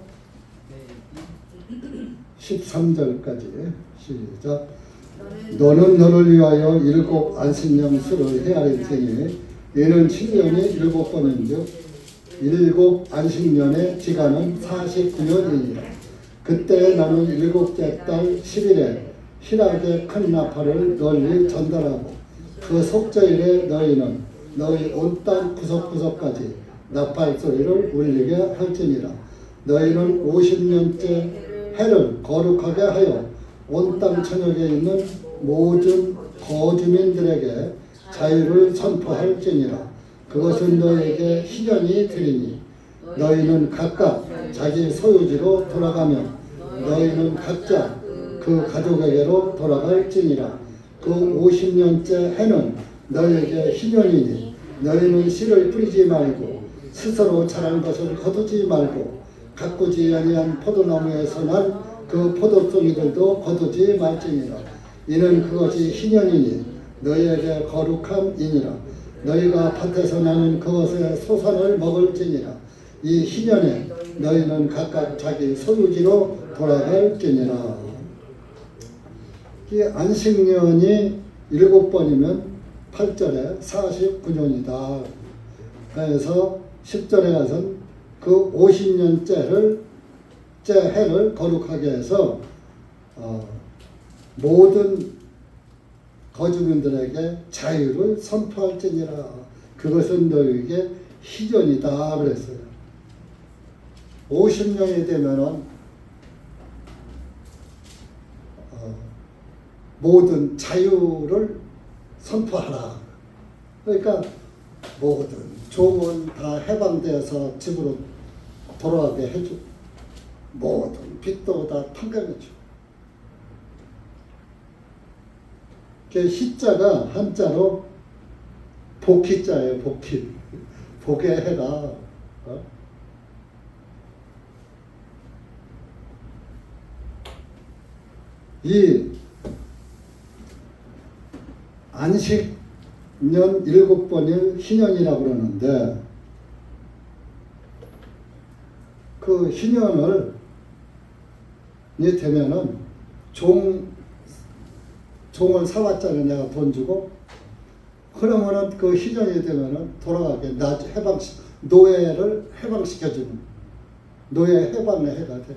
13절까지 시작. 너는 너를 위하여 일곱 안식년수를 헤아릴 테니 이는 7년이 7번인즉 일곱 안식년의 기간은 49년이니라. 그때 나는 일곱째 달 10일에 희락의 큰 나팔을 널리 전달하고 그 속죄일에 너희는 너희 온 땅 구석구석까지 나팔 소리를 울리게 할지니라. 너희는 50년째 해를 거룩하게 하여 온 땅 천역에 있는 모든 거주민들에게 자유를 선포할지니라. 그것은 너희에게 희년이 되리니 너희는 각각 자기 소유지로 돌아가며 너희는 각자 그 가족에게로 돌아갈지니라. 그 50년째 해는 너희에게 희년이니 너희는 씨를 뿌리지 말고 스스로 자란 것을 거두지 말고 가꾸지 아니한 포도나무에서 난 그 포도송이들도 거두지 말지니라. 이는 그것이 희년이니 너희에게 거룩함이니라. 너희가 밭에서 나는 그것의 소산을 먹을지니라. 이 희년에 너희는 각각 자기 소유지로 돌아갈지니라. 이 안식년이 7번이면 8절에 49년이다. 그래서 10절에 가서는 그 50년째를 해를 거룩하게 해서 모든 거주민들에게 자유를 선포할지니라. 그것은 너희에게 희년이다 그랬어요. 50년이 되면은 모든 자유를 선포하라. 그러니까 모든 종은 다 해방되어서 집으로 돌아가게 해주고 모든 빚도 다 탕감해주고. 그 희자가 한자로 복희자예요. 복희. 복의 해가 이 안식년 7번을 희년이라고 그러는데 그 희년을 되면은 종을 사왔잖아요. 내가 돈 주고. 그러면은 그 희년이 되면은 돌아가게 노예를 해방시켜주는 노예 해방의 해가 돼.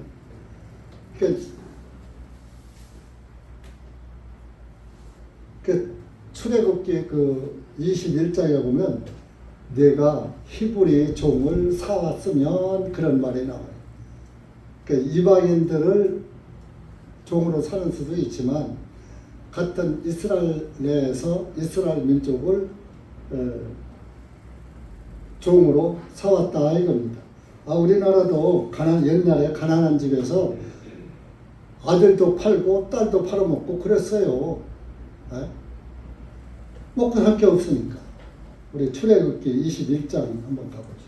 그 출애굽기 그 21장에 보면 내가 히브리 종을 사왔으면 그런 말이 나와요. 그러니까 이방인들을 종으로 사는 수도 있지만 같은 이스라엘 내에서 이스라엘 민족을 종으로 사왔다 이겁니다. 우리나라도 옛날에 가난한 집에서 아들도 팔고 딸도 팔아먹고 그랬어요. 먹고 살 게 없으니까. 우리 출애굽기 21장 한번 가보죠.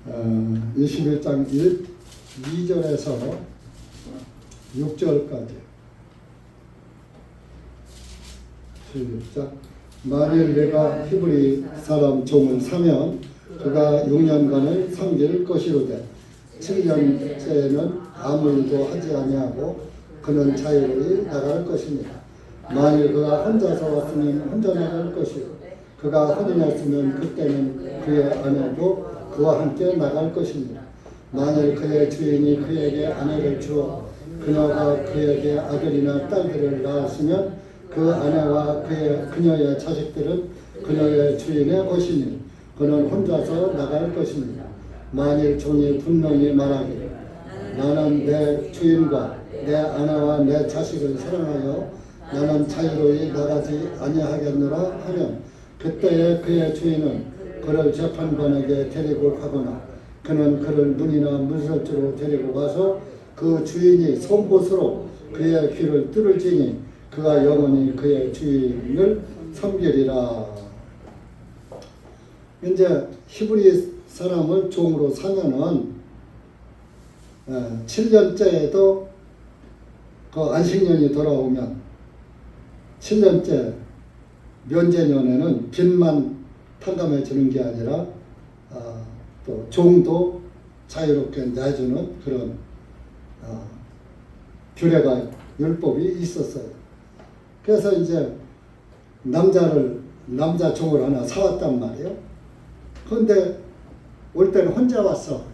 어, 21장 2절에서 6절까지 시작. 만일 내가 히브리 사람 종을 사면 그가 6년간을 섬길 것이로되 7년째는 아무 일도 하지 아니하고 그는 자유로이 나갈 것입니다. 만일 그가 혼자서 왔으면 혼자 나갈 것이고 그가 혼인했으면 그때는 그의 아내도 그와 함께 나갈 것입니다. 만일 그의 주인이 그에게 아내를 주어 그녀가 그에게 아들이나 딸들을 낳았으면 그 아내와 그녀의 자식들은 그녀의 주인의 것이니 그는 혼자서 나갈 것입니다. 만일 종이 분명히 말하기를 나는 내 주인과 내 아내와 내 자식을 사랑하여 나는 자유로이 나가지 아니하겠노라 하면 그때에 그의 주인은 그를 재판관에게 데리고 가거나 그는 그를 문이나 문설주로 데리고 가서 그 주인이 송곳으로 그의 귀를 뚫을지니 그가 영원히 그의 주인을 섬기리라. 이제 히브리 사람을 종으로 사면은 7년째에도 그 안식년이 돌아오면 7년째 면제년에는 빚만 탕감해 주는 게 아니라 또 종도 자유롭게 내주는 그런 규례가 율법이 있었어요. 그래서 이제 남자 종을 하나 사왔단 말이에요. 그런데 올 때는 혼자 왔어.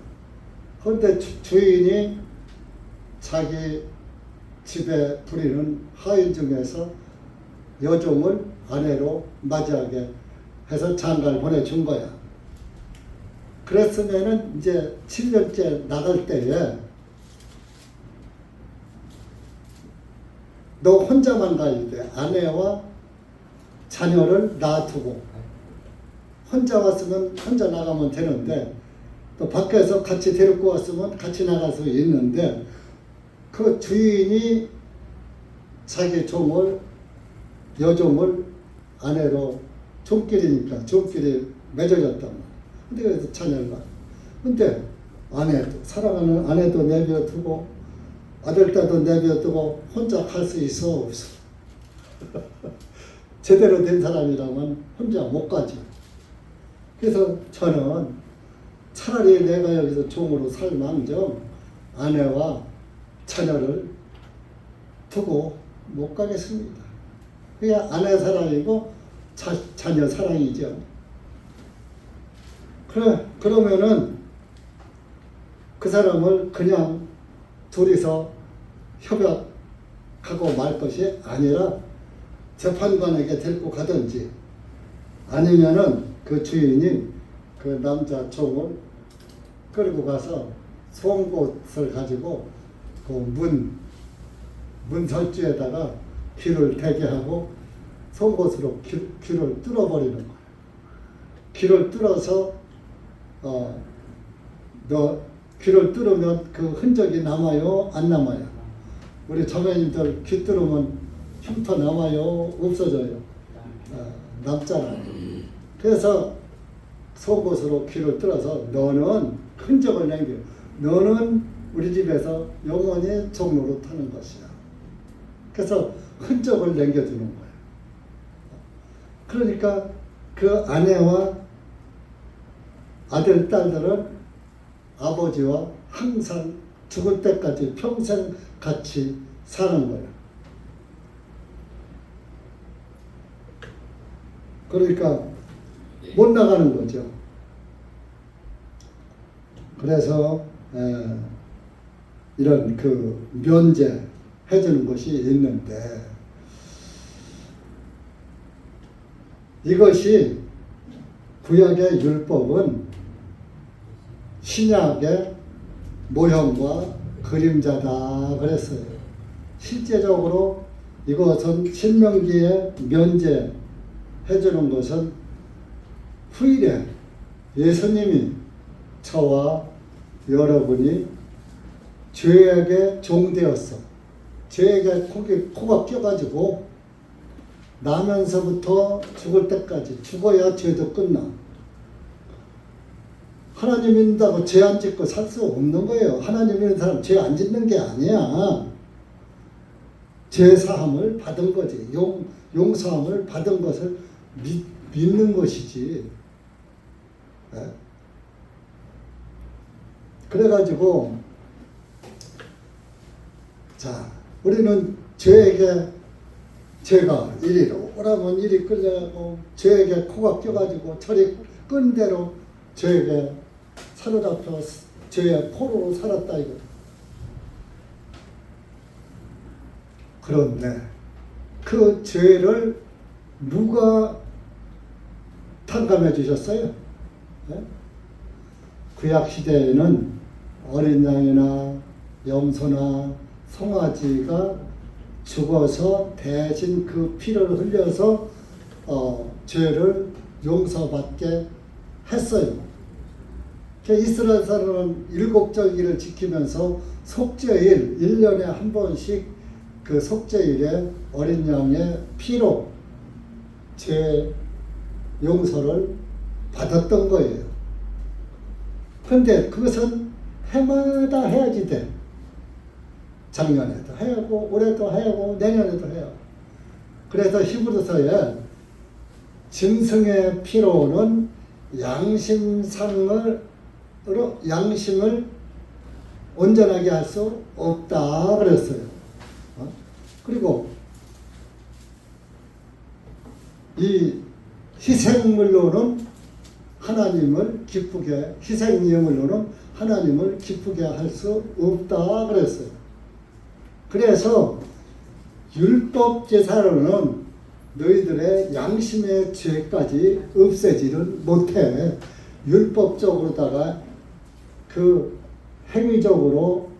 그런데 주인이 자기 집에 부리는 하인 중에서 여종을 아내로 맞이하게 해서 장가를 보내준 거야. 그랬으면은 이제 7년째 나갈 때에 너 혼자만 가야 돼. 아내와 자녀를 놔두고 혼자 왔으면 혼자 나가면 되는데 또 밖에서 같이 데리고 왔으면 같이 나갈 수 있는데 그 주인이 자기 여종을 아내로 종끼리니까 종끼리 맺어졌단 말이야. 근데 그래서 자녀를 낳아. 근데 사랑하는 아내도 내버려두고 아들, 딸도 내버려두고 혼자 갈 수 있어 없어? 제대로 된 사람이라면 혼자 못 가지. 그래서 저는 차라리 내가 여기서 종으로 살망정 아내와 자녀를 두고 못 가겠습니다. 그게 아내 사랑이고 자녀 사랑이죠. 그러면은 그 사람을 그냥 둘이서 협약하고 말 것이 아니라 재판관에게 데리고 가든지 아니면은 그 주인이 그 남자 종을 끌고 가서 송곳을 가지고 그 문설주에다가 귀를 대게 하고 송곳으로 귀를 뚫어버리는 거예요. 귀를 뚫어서 너 귀를 뚫으면 그 흔적이 남아요? 안 남아요? 우리 자매님들 귀 뚫으면 흉터 남아요? 없어져요? 남잖아요. 그래서 속옷으로 귀를 뚫어서 너는 흔적을 남겨. 너는 우리 집에서 영원히 종로로 타는 것이야. 그래서 흔적을 남겨주는 거예요. 그러니까 그 아내와 아들, 딸들은 아버지와 항상 죽을 때까지 평생 같이 사는 거예요. 그러니까 못 나가는 거죠. 그래서 이런 그 면제 해주는 것이 있는데 이것이 구약의 율법은 신약의 모형과 그림자다 그랬어요. 실제적으로 이것은 신명기에 면제 해주는 것은 후일에 예수님이 저와 여러분이 죄에게 종되었어. 죄에게 코가 껴가지고 나면서부터 죽을 때까지 죽어야 죄도 끝나. 하나님 믿는다고 죄 안 짓고 살 수 없는 거예요. 하나님 믿는 사람 죄 안 짓는 게 아니야. 죄 사함을 받은 거지. 용서함을 받은 것을 믿는 것이지. 네? 그래가지고 자 우리는 죄가 이리로 오라면 이리 끌려가고 죄에게 코가 껴가지고 저리 끈 대로 죄에게 사로잡혀 죄의 포로로 살았다 이거. 그런데 그 죄를 누가 탕감해 주셨어요? 네? 구약 시대에는 어린 양이나 염소나 송아지가 죽어서 대신 그 피를 흘려서 죄를 용서받게 했어요. 이스라엘 사람은 일곱절기를 지키면서 속죄일 1년에 한 번씩 그 속죄일에 어린 양의 피로 죄 용서를 받았던 거예요. 그런데 그것은 해마다 해야지 돼. 작년에도 해야 하고 올해도 해야 하고 내년에도 해야 하고. 그래서 히브리서에 짐승의 피로는 양심을 온전하게 할 수 없다 그랬어요. 그리고 이 희생물로는 하나님을 기쁘게, 희생예물로는 하나님을 기쁘게 할 수 없다 그랬어요. 그래서 율법 제사로는 너희들의 양심의 죄까지 없애지는 못해. 율법적으로다가 그 행위적으로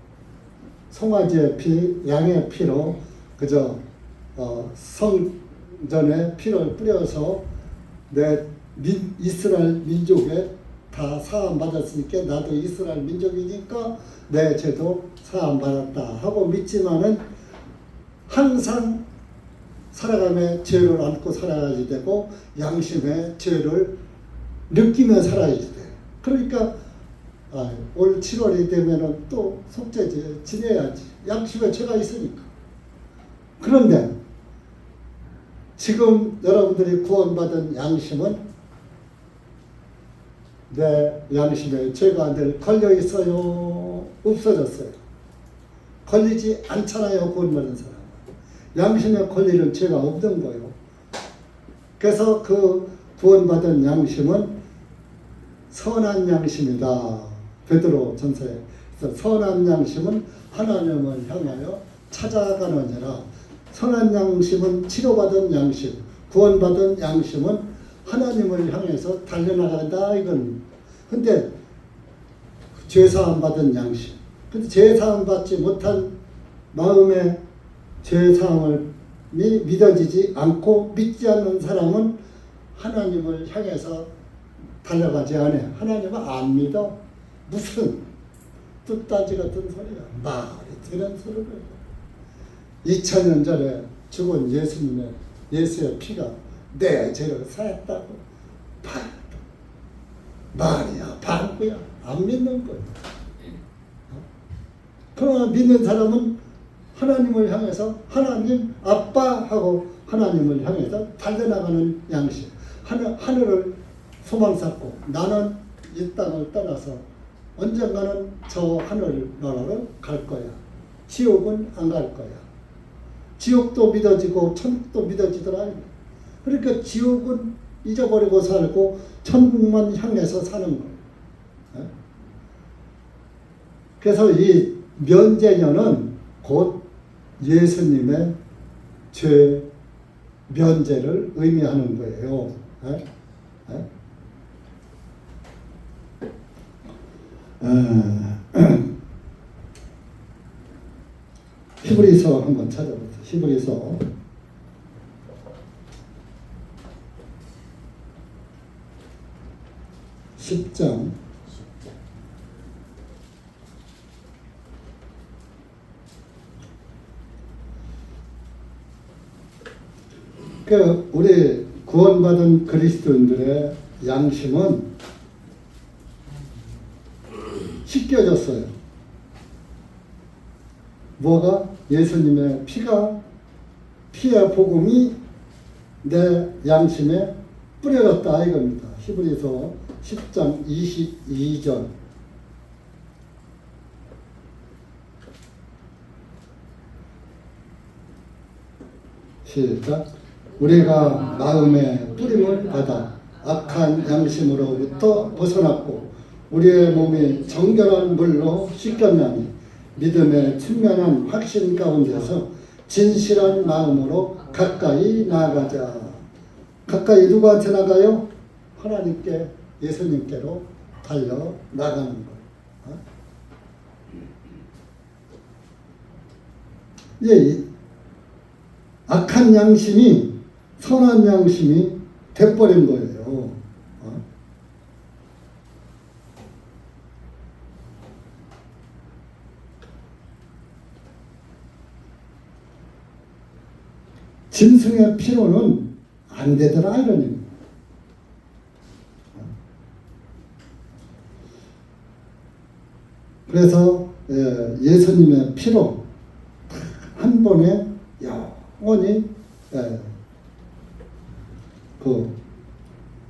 송아지의 피, 양의 피로 그저 성전에 피를 뿌려서 내 이스라엘 민족에 다 사함 받았으니까 나도 이스라엘 민족이니까 내 죄도 사함 받았다 하고 믿지만은 항상 살아가며 죄를 안고 살아야지 되고 양심의 죄를 느끼며 살아야지 돼. 그러니까 올 7월이 되면은 또 속죄제 지내야지. 양심의 죄가 있으니까. 그런데 지금 여러분들이 구원받은 양심은 내 양심에 죄가 늘 걸려 있어요? 없어졌어요? 걸리지 않잖아요, 구원받은 사람은. 양심에 걸리는 죄가 없는 거예요. 그래서 그 구원받은 양심은 선한 양심이다. 베드로 전서에 선한 양심은 하나님을 향하여 찾아가느니라. 선한 양심은 치료받은 양심, 구원받은 양심은 하나님을 향해서 달려나간다 이건. 근데 죄사함 받은 양심, 근데 죄사함 받지 못한 마음에 죄사함을 믿어지지 않고 믿지 않는 사람은 하나님을 향해서 달려가지 않아요. 하나님은 안 믿어. 무슨 뜻따지 같은 소리야. 말이 되는 소리를. 2000년 전에 죽은 예수의 피가 내 죄를 사했다고. 말이야, 방구야. 안 믿는 거야. 그러나 믿는 사람은 하나님을 향해서 하나님 아빠 하고 하나님을 향해서 달려나가는 양심. 하늘을 소망 삼고 나는 이 땅을 떠나서 언젠가는 저 하늘 나라로 갈 거야. 지옥은 안 갈 거야. 지옥도 믿어지고 천국도 믿어지더라. 그러니까 지옥은 잊어버리고 살고 천국만 향해서 사는 거예요. 그래서 이 면제년은 곧 예수님의 죄 면제를 의미하는 거예요. 히브리서 한번 찾아보세요. 히브리서 10장 10장 우리 구원받은 그리스도인들의 양심은 씻겨졌어요. 뭐가? 예수님의 피의 복음이 내 양심에 뿌려졌다 이겁니다. 히브리서 10장 22절. 시작. 우리가 마음의 뿌림을 받아 악한 양심으로부터 벗어났고 우리의 몸이 정결한 물로 씻겼나니 믿음의 충만한 확신 가운데서 진실한 마음으로 가까이 나아가자. 가까이 누구한테 나가요? 하나님께, 예수님께로 달려 나가는 거예요. 이 악한 양심이 선한 양심이 돼버린 거예요. 짐승의 피로는 안 되더라 이런 얘기입니다. 그래서 예수님의 피로 한 번에 영원히 그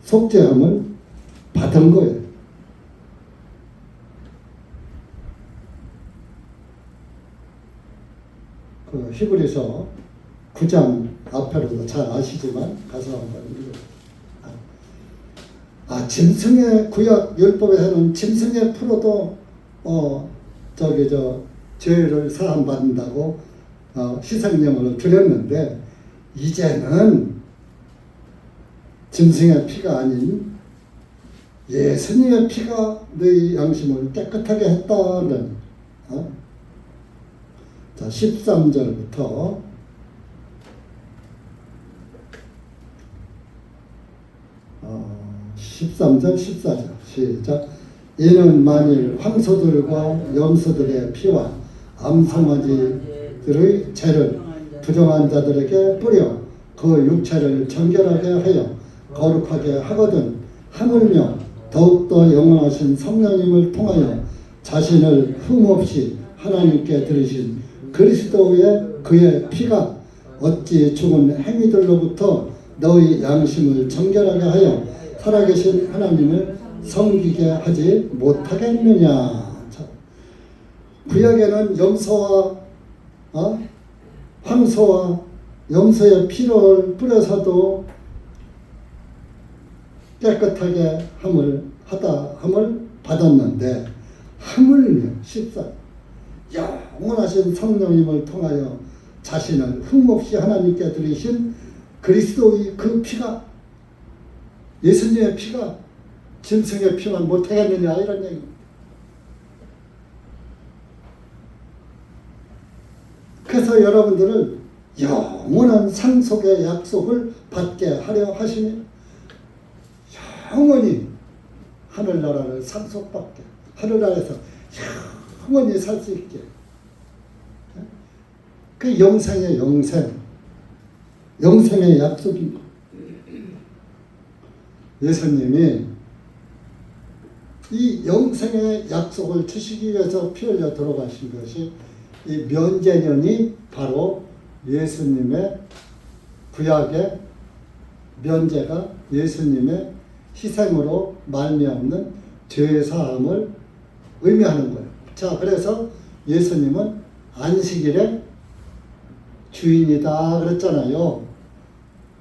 속죄함을 받은 거예요. 그 히브리서 9장 앞에로도 잘 아시지만 가서 한번 읽어보세요. 짐승의 구약 율법에서는 짐승의 피로도 죄를 사함 받는다고 희생명으로 드렸는데 이제는 짐승의 피가 아닌 예수님의 피가 너희 양심을 깨끗하게 했다는 자 13절부터 13절 14절 시작. 이는 만일 황소들과 염소들의 피와 암송아지들의 죄를 부정한 자들에게 뿌려 그 육체를 정결하게 하여 거룩하게 하거든 하물며 더욱더 영원하신 성령님을 통하여 자신을 흠없이 하나님께 드리신 그리스도의 그의 피가 어찌 죽은 행위들로부터 너희 양심을 정결하게 하여 살아계신 하나님을 섬기게 하지 못하겠느냐. 구약에는 염소와 황소와 염소의 피를 뿌려서도 깨끗하게 함을 받았는데 하물며 14 영원하신 성령님을 통하여 자신을 흠없이 하나님께 드리신 그리스도의 그 피가 예수님의 피가 짐승의 피만 못하겠느냐 이런 얘기입니다. 그래서 여러분들을 영원한 상속의 약속을 받게 하려 하시니 영원히 하늘나라를 상속받게 하늘나라에서 영원히 살 수 있게 그 영생의 영생의 약속인 거. 예수님이 이 영생의 약속을 주시기 위해서 피 흘려 들어가신 것이 이 면제년이 바로 예수님의 구약의 면제가 예수님의 희생으로 말미암는 죄사함을 의미하는 거예요. 자, 그래서 예수님은 안식일의 주인이다 그랬잖아요.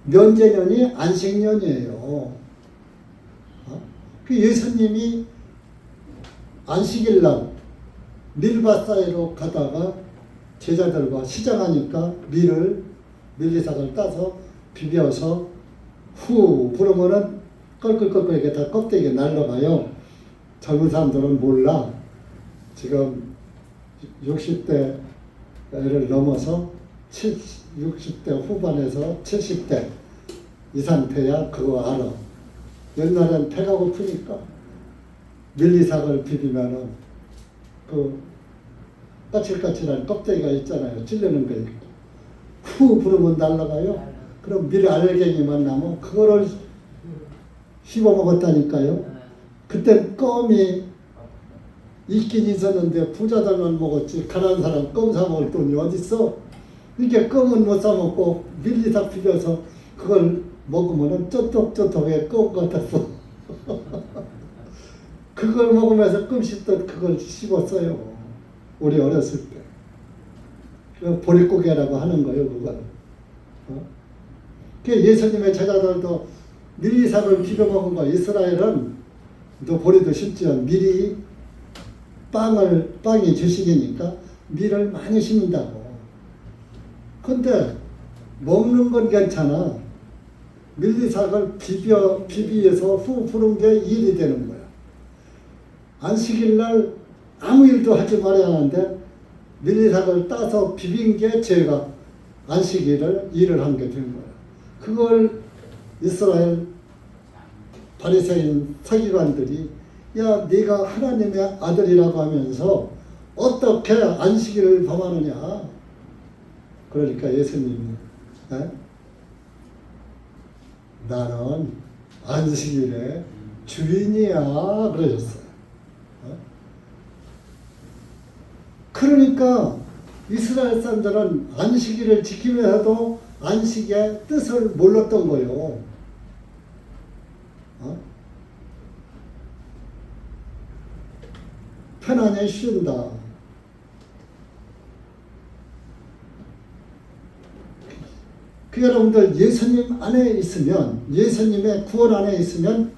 면제년이 안식년이에요. 그 예수님이 안식일날 밀밭 사이로 가다가 제자들과 시장하니까 밀리삭을 따서 비벼서 후 부르면은 껄끌껄끌 이게 다 껍데기가 날라가요. 젊은 사람들은 몰라. 지금 60대를 넘어서 60대 후반에서 70대 이 상태야 그거 알아. 옛날엔 배가 고프니까 밀리삭을 비비면은 그 까칠까칠한 껍데기가 있잖아요. 찔르는 거 있고 후 부르면 날라가요. 그럼 밀 알갱이만 남아 그거를 씹어 먹었다니까요. 그땐 껌이 있긴 있었는데 부자들만 먹었지 가난한 사람 껌 사 먹을 돈이 어딨어. 이렇게 껌은 못 사 먹고 밀리삭 비벼서 그걸 먹으면은 쩌떡쩌떡해 껌 같았어. 그걸 먹으면서 껌 씹듯 그걸 씹었어요. 우리 어렸을 때. 보릿고개라고 하는 거예요, 그걸. 그 예수님의 제자들도 밀리삭을 비벼 먹은 거. 이스라엘은 또 보리도 심지어 밀이 빵이 주식이니까 밀을 많이 심는다고. 근데 먹는 건 괜찮아. 밀리삭을 비비해서 후 부른 게 일이 되는 거야. 안식일 날 아무 일도 하지 말아야 하는데 밀리사를 따서 비빈 게 죄가 안식일을 일을 한 게 된 거예요. 그걸 이스라엘 바리새인 서기관들이 야 네가 하나님의 아들이라고 하면서 어떻게 안식일을 범하느냐. 그러니까 예수님이 나는 안식일의 주인이야 그러셨어요. 그러니까 이스라엘 사람들은 안식일을 지키면서도 안식의 뜻을 몰랐던 거예요. 편안히 쉰다. 그 여러분들 예수님 안에 있으면, 예수님의 구원 안에 있으면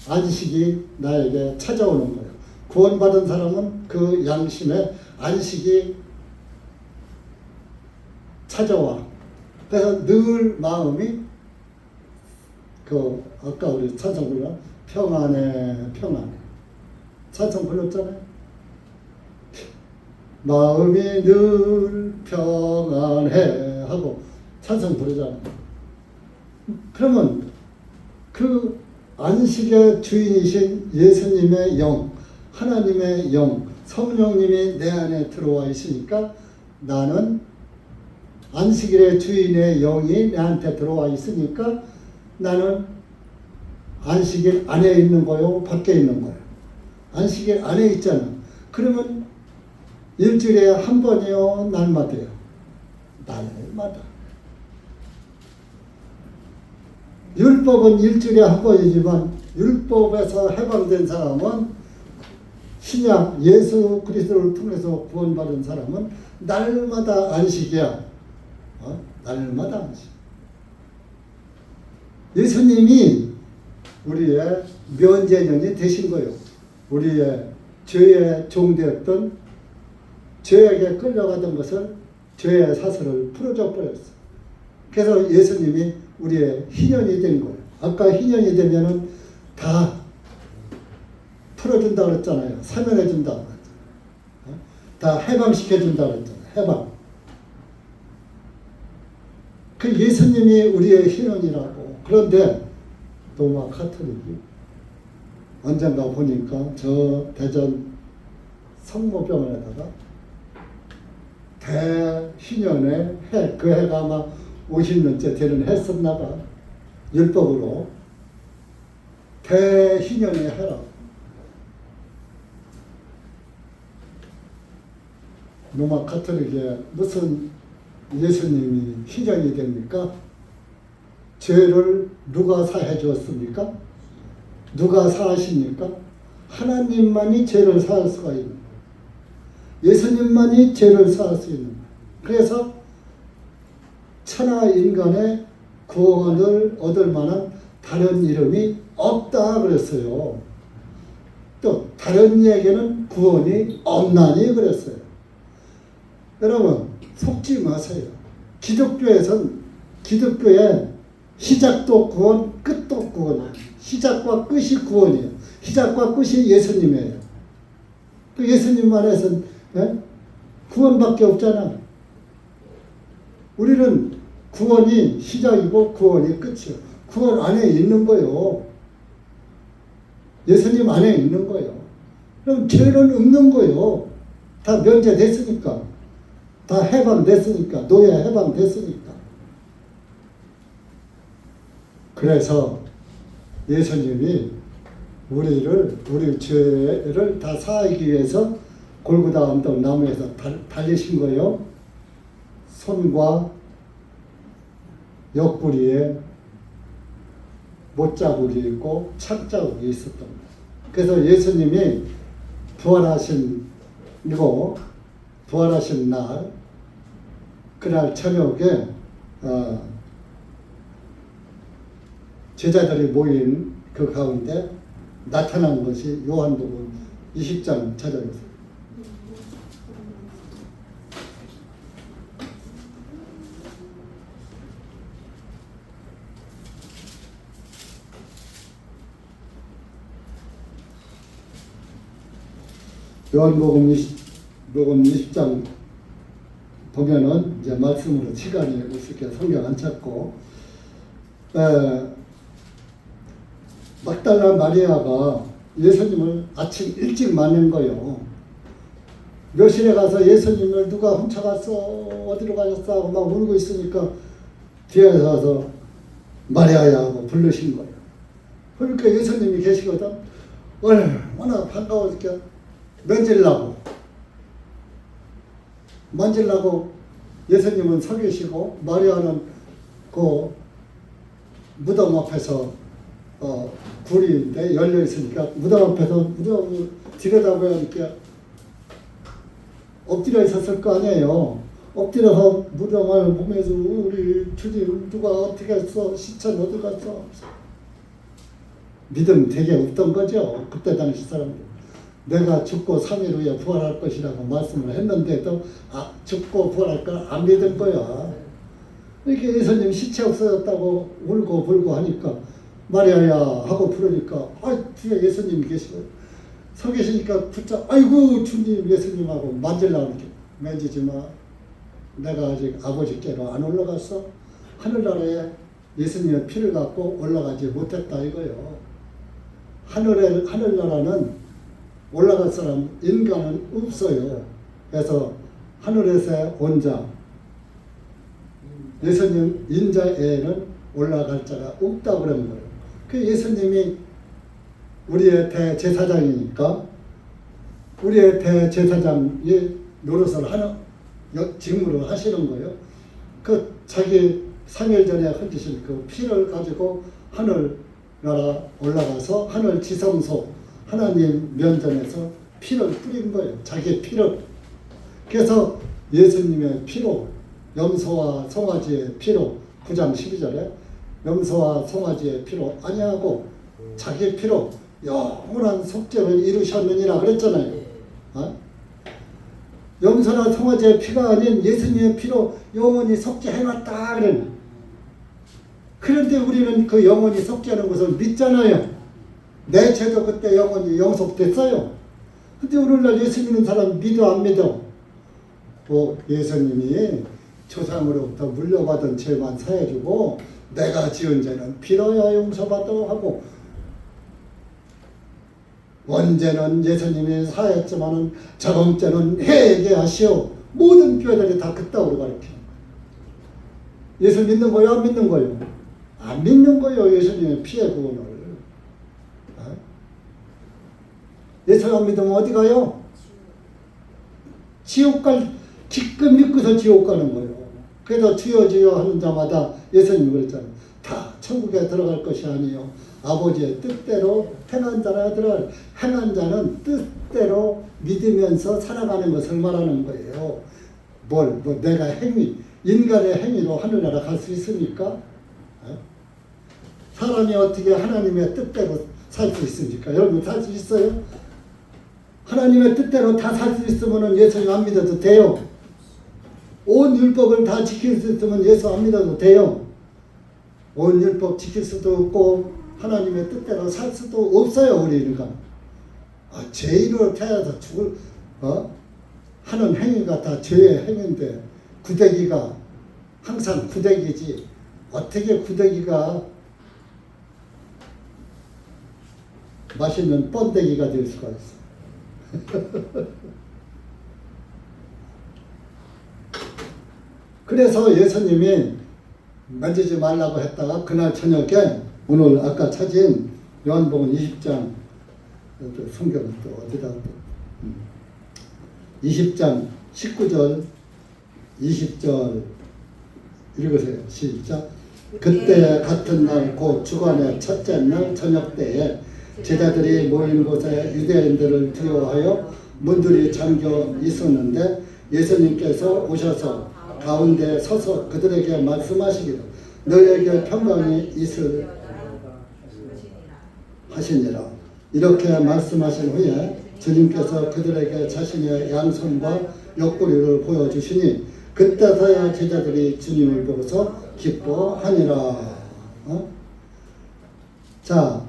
안식이 나에게 찾아오는 거예요. 구원받은 사람은 그 양심에 안식이 찾아와. 그래서 늘 마음이 아까 우리 찬송 불러 평안해 평안해 찬송 불렀잖아요. 마음이 늘 평안해 하고 찬송 부르잖아요. 그러면 그 안식의 주인이신 예수님의 영, 하나님의 영, 성령님이 내 안에 들어와 있으니까 나는 안식일의 주인의 영이 내한테 들어와 있으니까 나는 안식일 안에 있는 거요, 밖에 있는 거요. 안식일 안에 있잖아. 그러면 일주일에 한 번이요, 날마다요. 날마다. 율법은 일주일에 한 번이지만 율법에서 해방된 사람은 신약 예수 그리스도를 통해서 구원받은 사람은 날마다 안식이야. 날마다 안식. 예수님이 우리의 면제년이 되신 거예요. 우리의 죄의 종되었던 죄에게 끌려가던 것을 죄의 사슬을 풀어줘 버렸어. 그래서 예수님이 우리의 희년이 된 거예요. 아까 희년이 되면은 다 풀어준다 그랬잖아요. 사면해준다 그랬잖아요. 다 해방시켜준다 그랬잖아요. 해방. 그 예수님이 우리의 희년이라고. 그런데 로마 카톨릭이 언젠가 보니까 저 대전 성모병원에다가 대희년의 해, 그 해가 아마 50년째 되는 해였나 봐. 율법으로 대희년의 해라고. 로마 카톨릭에 무슨 예수님이 희년이 됩니까? 죄를 누가 사해 주었습니까? 누가 사하십니까? 하나님만이 죄를 사할 수가 있는 거예요. 예수님만이 죄를 사할 수 있는 거예요. 그래서 천하 인간의 구원을 얻을 만한 다른 이름이 없다 그랬어요. 또 다른 이에게는 구원이 없나니 그랬어요. 여러분 속지 마세요. 기독교에선 기독교의 시작도 구원, 끝도 구원이에요. 시작과 끝이 구원이에요. 시작과 끝이 예수님이에요. 그 예수님 안에서는 구원밖에 없잖아. 우리는 구원이 시작이고 구원이 끝이에요. 구원 안에 있는 거예요. 예수님 안에 있는 거예요. 그럼 죄는 없는 거예요. 다 면제됐으니까. 다 해방됐으니까. 노예 해방됐으니까. 그래서 예수님이 우리 죄를 다 사하기 위해서 골고다 언덕 나무에서 달리신 거예요. 손과 옆구리에 못자국이 있고 착자국이 있었던 거예요. 그래서 예수님이 부활하신 날, 그날 저녁에 제자들이 모인 그 가운데 나타난 것이 요한복음 20장 찾아있어요. 요한복음 20장 보면은 이제 말씀으로 시간이 없으니까 성경 안 찾고 막달라 마리아가 예수님을 아침 일찍 만난 거요. 묘실에 가서 예수님을 누가 훔쳐갔어 어디로 가셨어 하고 막 울고 있으니까 뒤에서 와서 마리아야 하고 부르신 거예요. 그러니까 예수님이 계시거든. 얼마나 반가워니까 만질라고 예수님은 서 계시고 마리아는 그 무덤 앞에서 굴인데 열려 있으니까 무덤 앞에서 무덤을 들여다보니까 엎드려 있었을 거 아니에요. 엎드려서 무덤을 보면서 우리 주님 누가 어떻게 했어? 시체는 어디 갔어? 믿음 되게 없던 거죠. 그때 당시 사람들. 내가 죽고 3일 후에 부활할 것이라고 말씀을 했는데도 죽고 부활할 걸 안 믿은 거야. 이렇게 예수님 시체 없어졌다고 울고 불고 하니까 마리아야 하고 부르니까 뒤에 예수님이 계시고 서 계시니까 붙잡 아이고 주님 예수님하고 만질라고 이렇게 만지지 마. 내가 아직 아버지께로 안 올라갔어. 하늘나라에 예수님의 피를 갖고 올라가지 못했다 이거요. 하늘나라는 올라갈 사람 인간은 없어요. 그래서 하늘에서 온 자 예수님 인자에는 올라갈 자가 없다 그런 거예요. 그 예수님이 우리의 대제사장이니까 우리의 대제사장이 노릇을 하는 직무를 하시는 거예요. 그 자기 3일 전에 흘리신 그 피를 가지고 하늘나라 올라가서 하늘 지성소 하나님 면전에서 피를 뿌린 거예요. 자기 피를. 그래서 예수님의 피로 염소와 송아지의 피로 9장 12절에 염소와 송아지의 피로 아니하고 자기 피로 영원한 속죄를 이루셨느니라 그랬잖아요. 염소나 송아지의 피가 아닌 예수님의 피로 영원히 속죄해놨다 그래. 그런데 우리는 그 영원히 속죄하는 것을 믿잖아요. 내 죄도 그때 영원히 영속됐어요. 근데 오늘날 예수 믿는 사람 믿어 안 믿어? 예수님이 조상으로부터 물려받은 죄만 사해주고 내가 지은 죄는 빌어야 용서받아 하고 원죄는 예수님이 사했지만은 자범죄는 회개하시오. 모든 교회들이 다 그따위로 가르치는 거예요. 예수 믿는 거예요? 안 믿는 거예요? 안 믿는 거예요. 예수님의 피해 구원을. 예수 안 믿으면 어디 가요? 지옥 기껏 믿고서 지옥 가는 거예요. 그래서 주여 주여 하는 자마다 예수님이 그랬잖아요. 다 천국에 들어갈 것이 아니요 아버지의 뜻대로 행한 자라 들어갈. 행한 자는 뜻대로 믿으면서 살아가는 것을 말하는 거예요. 내가 인간의 행위로 하늘나라 갈 수 있습니까? 사람이 어떻게 하나님의 뜻대로 살 수 있습니까? 여러분 살 수 있어요? 하나님의 뜻대로 다 살 수 있으면 예수님 안 믿어도 돼요. 온 율법을 다 지킬 수 있으면 예수 안 믿어도 돼요. 온 율법 지킬 수도 없고 하나님의 뜻대로 살 수도 없어요. 우리 인간. 죄인으로 태어나서 하는 행위가 다 죄의 행위인데 구데기가 항상 구데기지 어떻게 구데기가 맛있는 번데기가 될 수가 있어. 그래서 예수님이 만지지 말라고 했다가 그날 저녁에 오늘 아까 찾은 요한복음 20장 성경을 또 어디다 20장 19절 20절 읽으세요. 시작. 그때 같은 날 곧 주간의 첫째 날 저녁 때에 제자들이 모인 곳에 유대인들을 두려워하여 문들이 잠겨 있었는데 예수님께서 오셔서 가운데 서서 그들에게 말씀하시기를 너희에게 평강이 있을 하시니라. 이렇게 말씀하신 후에 주님께서 그들에게 자신의 양손과 옆구리를 보여주시니 그때서야 제자들이 주님을 보고서 기뻐하니라. 자,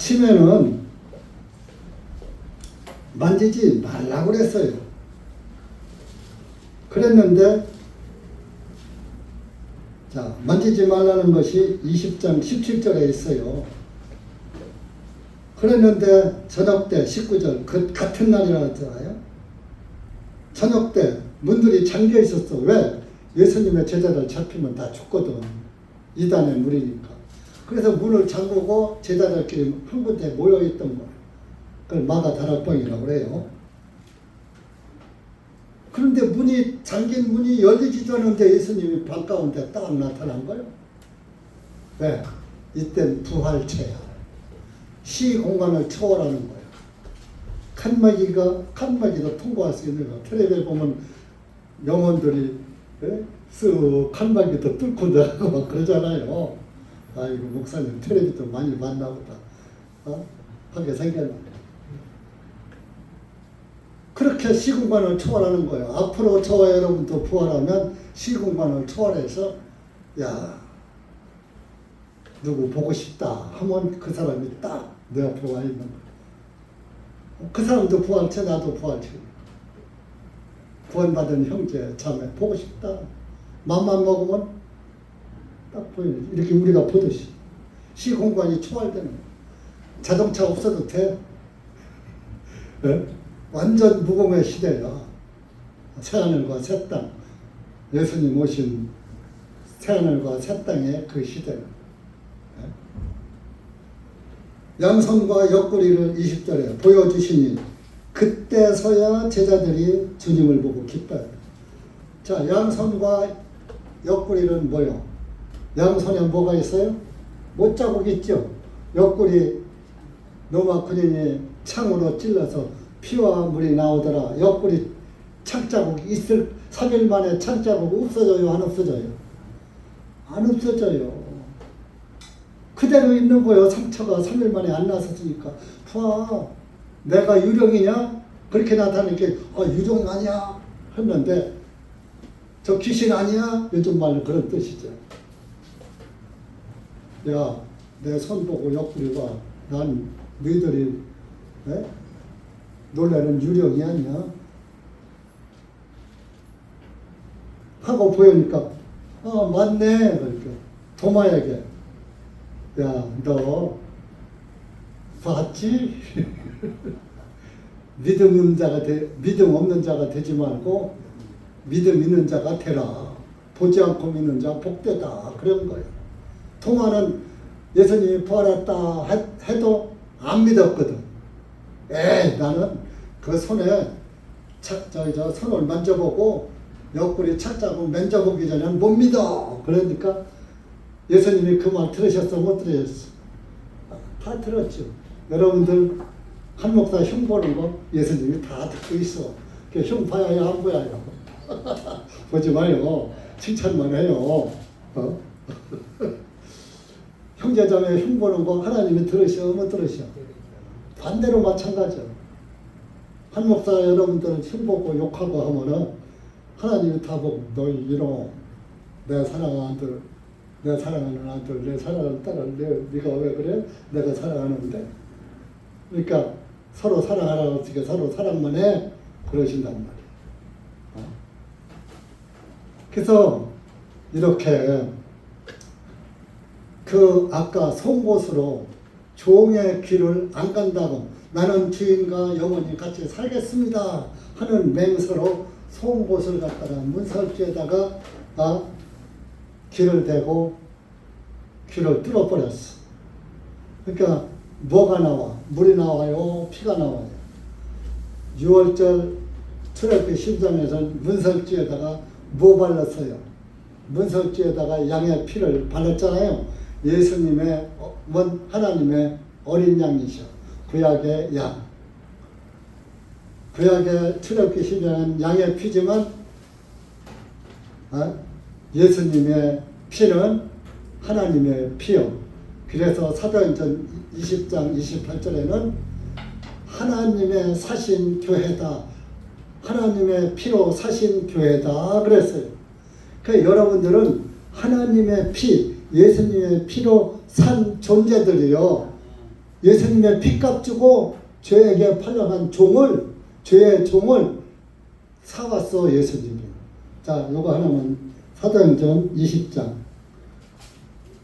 치면은 만지지 말라고 그랬어요. 그랬는데 자, 만지지 말라는 것이 20장 17절에 있어요. 그랬는데 저녁 때 19절 그 같은 날이라 했잖아요. 저녁 때 문들이 잠겨 있었어. 왜? 예수님의 제자들 잡히면 다 죽거든. 이단의 무리니까. 그래서 문을 잠그고 제자들끼리 한 군데 모여있던 거예요. 그걸 마가다락방이라고 그래요. 그런데 문이 잠긴 문이 열리지도 않는데 예수님이 방 가운데 딱 나타난 거예요. 왜? 이땐 부활체야. 시공간을 초월하는 거예요. 칸막이도 통과할 수 있는 거예요. 텔레비에 보면 영혼들이 쓱 칸막이도 뚫고 나가고 막 그러잖아요. 아이고 목사님 텔레비도 많이 봤나 보다. 하게 생겼네. 그렇게 시공간을 초월하는 거예요. 앞으로 저와 여러분도 부활하면 시공간을 초월해서 야 누구 보고 싶다 하면 그 사람이 딱 내 앞에 와 있는 거예요. 그 사람도 부활체 나도 부활체. 구원받은 형제 자매 보고 싶다. 맘만 먹으면 딱 보여요. 이렇게 우리가 보듯이 시공간이 초월되는 거예요. 자동차 없어도 돼. 네? 완전 무공의 시대야. 새하늘과 새 땅. 예수님 오신 새하늘과 새 땅의 그 시대는. 양손과 옆구리를 20절에 보여주시니 그때서야 제자들이 주님을 보고 기뻐요. 자, 양손과 옆구리는 뭐요? 양손에 뭐가 있어요? 못자국 있죠? 옆구리 로마 군인이 창으로 찔러서 피와 물이 나오더라. 옆구리 창자국이 있을 3일 만에 창자국 없어져요? 안 없어져요? 안 없어져요. 그대로 있는 거예요. 상처가 3일 만에 안 났었으니까. 봐, 내가 유령이냐? 그렇게 나타나니까 유령 아니야 했는데 저 귀신 아니야? 요즘 말로 그런 뜻이죠. 야, 내 손 보고 옆구리가 난 너희들이 놀라는 유령이 아니야? 하고 보이니까 맞네. 그러니까 도마에게 야, 너 봤지? 믿음 없는 자가 되지 말고 믿음 있는 자가 되라. 보지 않고 믿는 자 복되다. 그런 거예요. 토마는 예수님이 부활했다 해도 안 믿었거든. 나는 그 손에 저 손을 만져보고 옆구리 착자고 만져보기 전에는 못 믿어. 그러니까 예수님이 그 말 들으셨어? 못 들으셨어? 다 들었죠. 여러분들 한 목사 흉 보는 거 예수님이 다 듣고 있어. 흉 봐야 안 보여요. 보지 마요. 칭찬만 해요. 형제자매 흉 보는 거 하나님이 들으셔? 못 들으셔? 반대로 마찬가지야. 한 목사 여러분들은 흉 보고 욕하고 하면은 하나님이 다 보고 너희 이놈 내 사랑하는 아들 내 사랑하는 아들, 내 사랑하는 딸을 네가 왜 그래? 내가 사랑하는데. 그러니까 서로 사랑하라고 어떻게 서로 사랑만 해? 그러신단 말이에요. 그래서 이렇게 그 아까 송곳으로 종의 길을 안 간다고 나는 주인과 영원히 같이 살겠습니다 하는 맹세로 송곳을 갖다가 문설주에다가 길을 대고 귀를 뚫어버렸어. 그러니까 뭐가 나와? 물이 나와요? 피가 나와요? 6월절 출애굽기 10장에서는 문설주에다가 뭐 발랐어요? 문설주에다가 양의 피를 발랐잖아요. 예수님의 하나님의 어린 양이셔. 구약의 양. 구약의 출애굽기 10장은 양의 피지만 예수님의 피는 하나님의 피요. 그래서 사도행전 20장 28절에는 하나님의 사신 교회다. 하나님의 피로 사신 교회다. 그랬어요. 그러니까 여러분들은 하나님의 피, 예수님의 피로 산 존재들이요. 예수님의 피값 주고 죄에게 팔려간 종을, 죄의 종을 사왔어 예수님이. 자, 요거 하나만 사도행전 20장.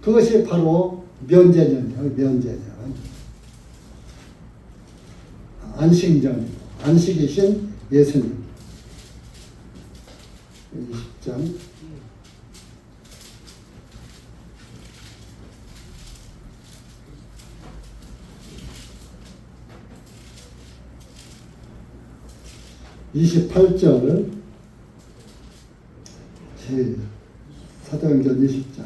그것이 바로 면제년이에요. 면제년. 안식년이고 안식이신 예수님. 20장. (28절) 사도행전 20장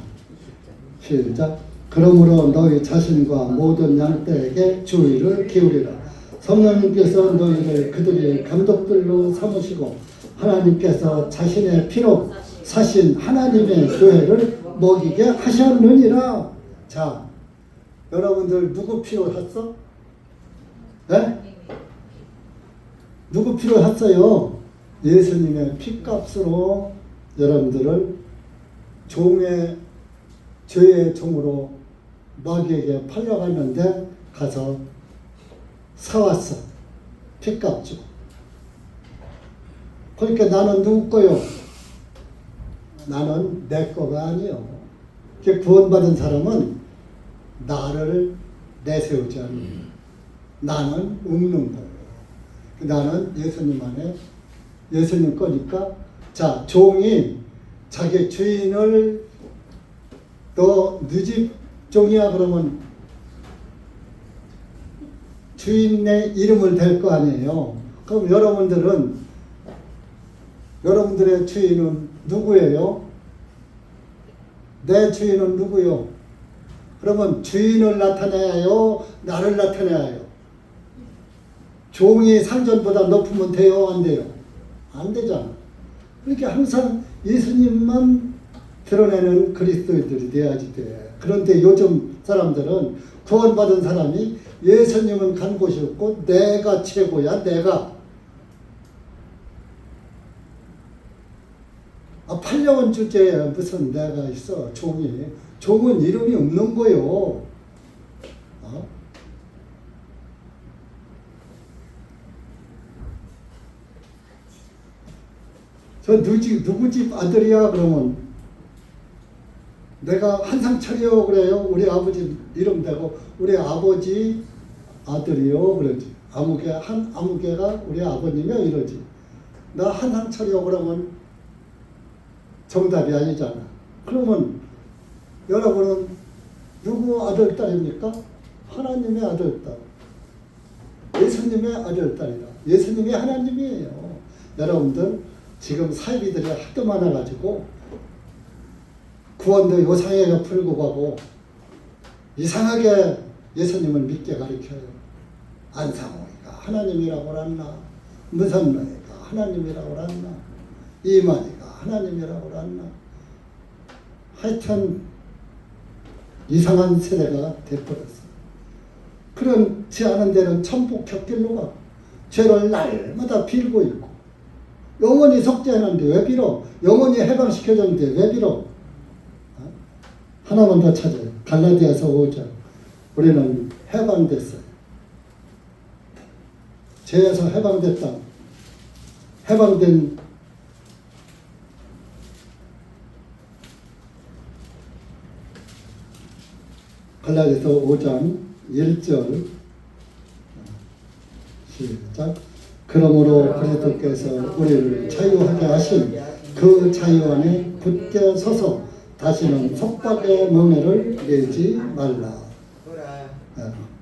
시작. 그러므로 너희 자신과 모든 양떼에게 주의를 기울이라. 성령님께서 너희를 그들의 감독들로 삼으시고 하나님께서 자신의 피로 사신 하나님의 교회를 먹이게 하셨느니라. 자, 여러분들 누구 피로 샀어? 네? 누구 피로 샀어요? 예수님의 피값으로 여러분들을 종의 죄의 종으로 마귀에게 팔려갔는데 가서 사왔어. 피값 주고. 그러니까 나는 누구 거요? 나는 내 거가 아니요. 구원받은 사람은 나를 내세우지 않는, 나는 없는 거예요. 나는 예수님 안에, 예수님 거니까. 자, 종이 자기 주인을, 너 네 집 종이야 그러면 주인의 이름을 댈 거 아니에요. 그럼 여러분들의 주인은 누구예요? 내 주인은 누구요? 그러면 주인을 나타내야 해요? 나를 나타내야 해요? 종이 상전보다 높으면 돼요? 안 돼요? 안 되잖아. 그러니까 항상 예수님만 드러내는 그리스도인들이 돼야지 돼. 그런데 요즘 사람들은 구원받은 사람이 예수님은 간 곳이 없고 내가 최고야, 내가. 팔려온 주제에 무슨 내가 있어. 종은 이름이 없는 거요. 저 누구 집 아들이야 그러면 내가 한상철이요 그래요. 우리 아버지 이름 대고 우리 아버지 아들이요 그러지. 아무개가 우리 아버님이요 이러지. 나 한상철이요 그러면 정답이 아니잖아. 그러면 여러분은 누구 아들 딸입니까? 하나님의 아들 딸. 예수님의 아들 딸이라. 예수님이 하나님이에요. 여러분들 지금 사이비들이 하도 많아가지고 구원도 요상하게 풀고 가고 이상하게 예수님을 믿게 가르쳐요. 안상호이가 하나님이라고 했나? 문선노이가 하나님이라고 했나? 이만희가 하나님이라고 했나? 하여튼 이상한 세대가 돼버렸어. 그렇지 않은 데는 천국 곁길로 가. 죄를 날마다 빌고 있고 영원히 속죄하는데 왜 빌어? 영원히 해방시켜줬는데 왜 빌어? 하나만 더 찾아요. 갈라디아서 5장. 우리는 해방됐어요. 죄에서 해방됐다. 해방된 갈라디아서 5장 1절 시작. 그러므로 그리스도께서 우리를 자유하게 하신 그 자유 안에 굳게 서서 다시는 속박의 멍에를 내지 말라.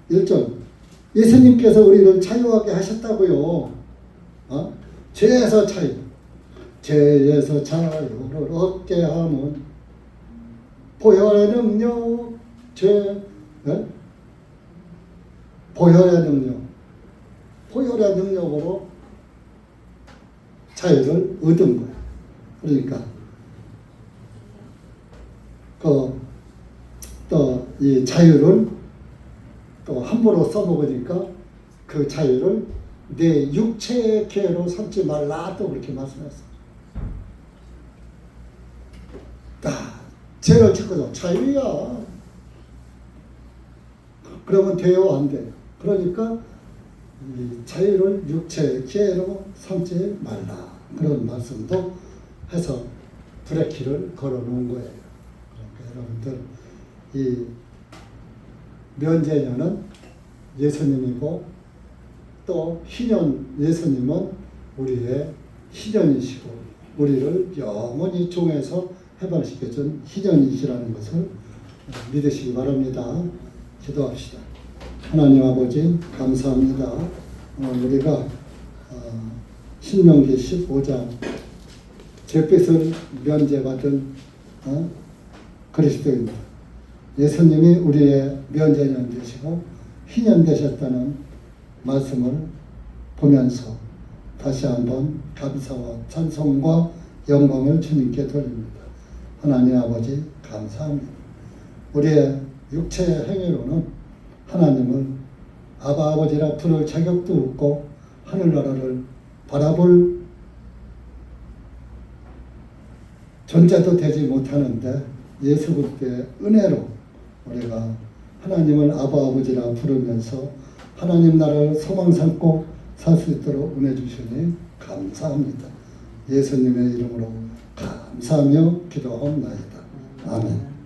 1절. 예수님께서 우리를 자유하게 하셨다고요. 죄에서 자유. 죄에서 자유를 얻게 하면 보혈의 능력, 보혈의 능력. 보혈의 능력으로 자유를 얻은 거예요. 그러니까 또 이 자유를 또 함부로 써먹으니까 그 자유를 내 육체의 기회로 삼지 말라 또 그렇게 말씀했어. 죄를 짓고도 자유야. 그러면 돼요, 안 돼요? 그러니까 이 자유를 육체의 기회로 삼지 말라. 그런 말씀도 해서 브레이크를 걸어 놓은 거예요. 그러니까 여러분들 이 면제년은 예수님이고 또 희년 예수님은 우리의 희년이시고 우리를 영원히 종에서 해방시켜준 희년이시라는 것을 믿으시기 바랍니다. 기도합시다. 하나님 아버지 감사합니다. 우리가 신명기 15장 잿빛을 면제받은 그리스도입니다. 예수님이 우리의 면제년 되시고 희년 되셨다는 말씀을 보면서 다시 한번 감사와 찬송과 영광을 주님께 돌립니다. 하나님 아버지 감사합니다. 우리의 육체의 행위로는 하나님을 아바 아버지라 부를 자격도 없고 하늘나라를 바라볼 존재도 되지 못하는데 예수 그리스도의 은혜로 우리가 하나님을 아바 아버지라 부르면서 하나님 나라를 소망 삼고 살 수 있도록 은혜 주시니 감사합니다. 예수님의 이름으로 감사하며 기도하옵나이다. 아멘.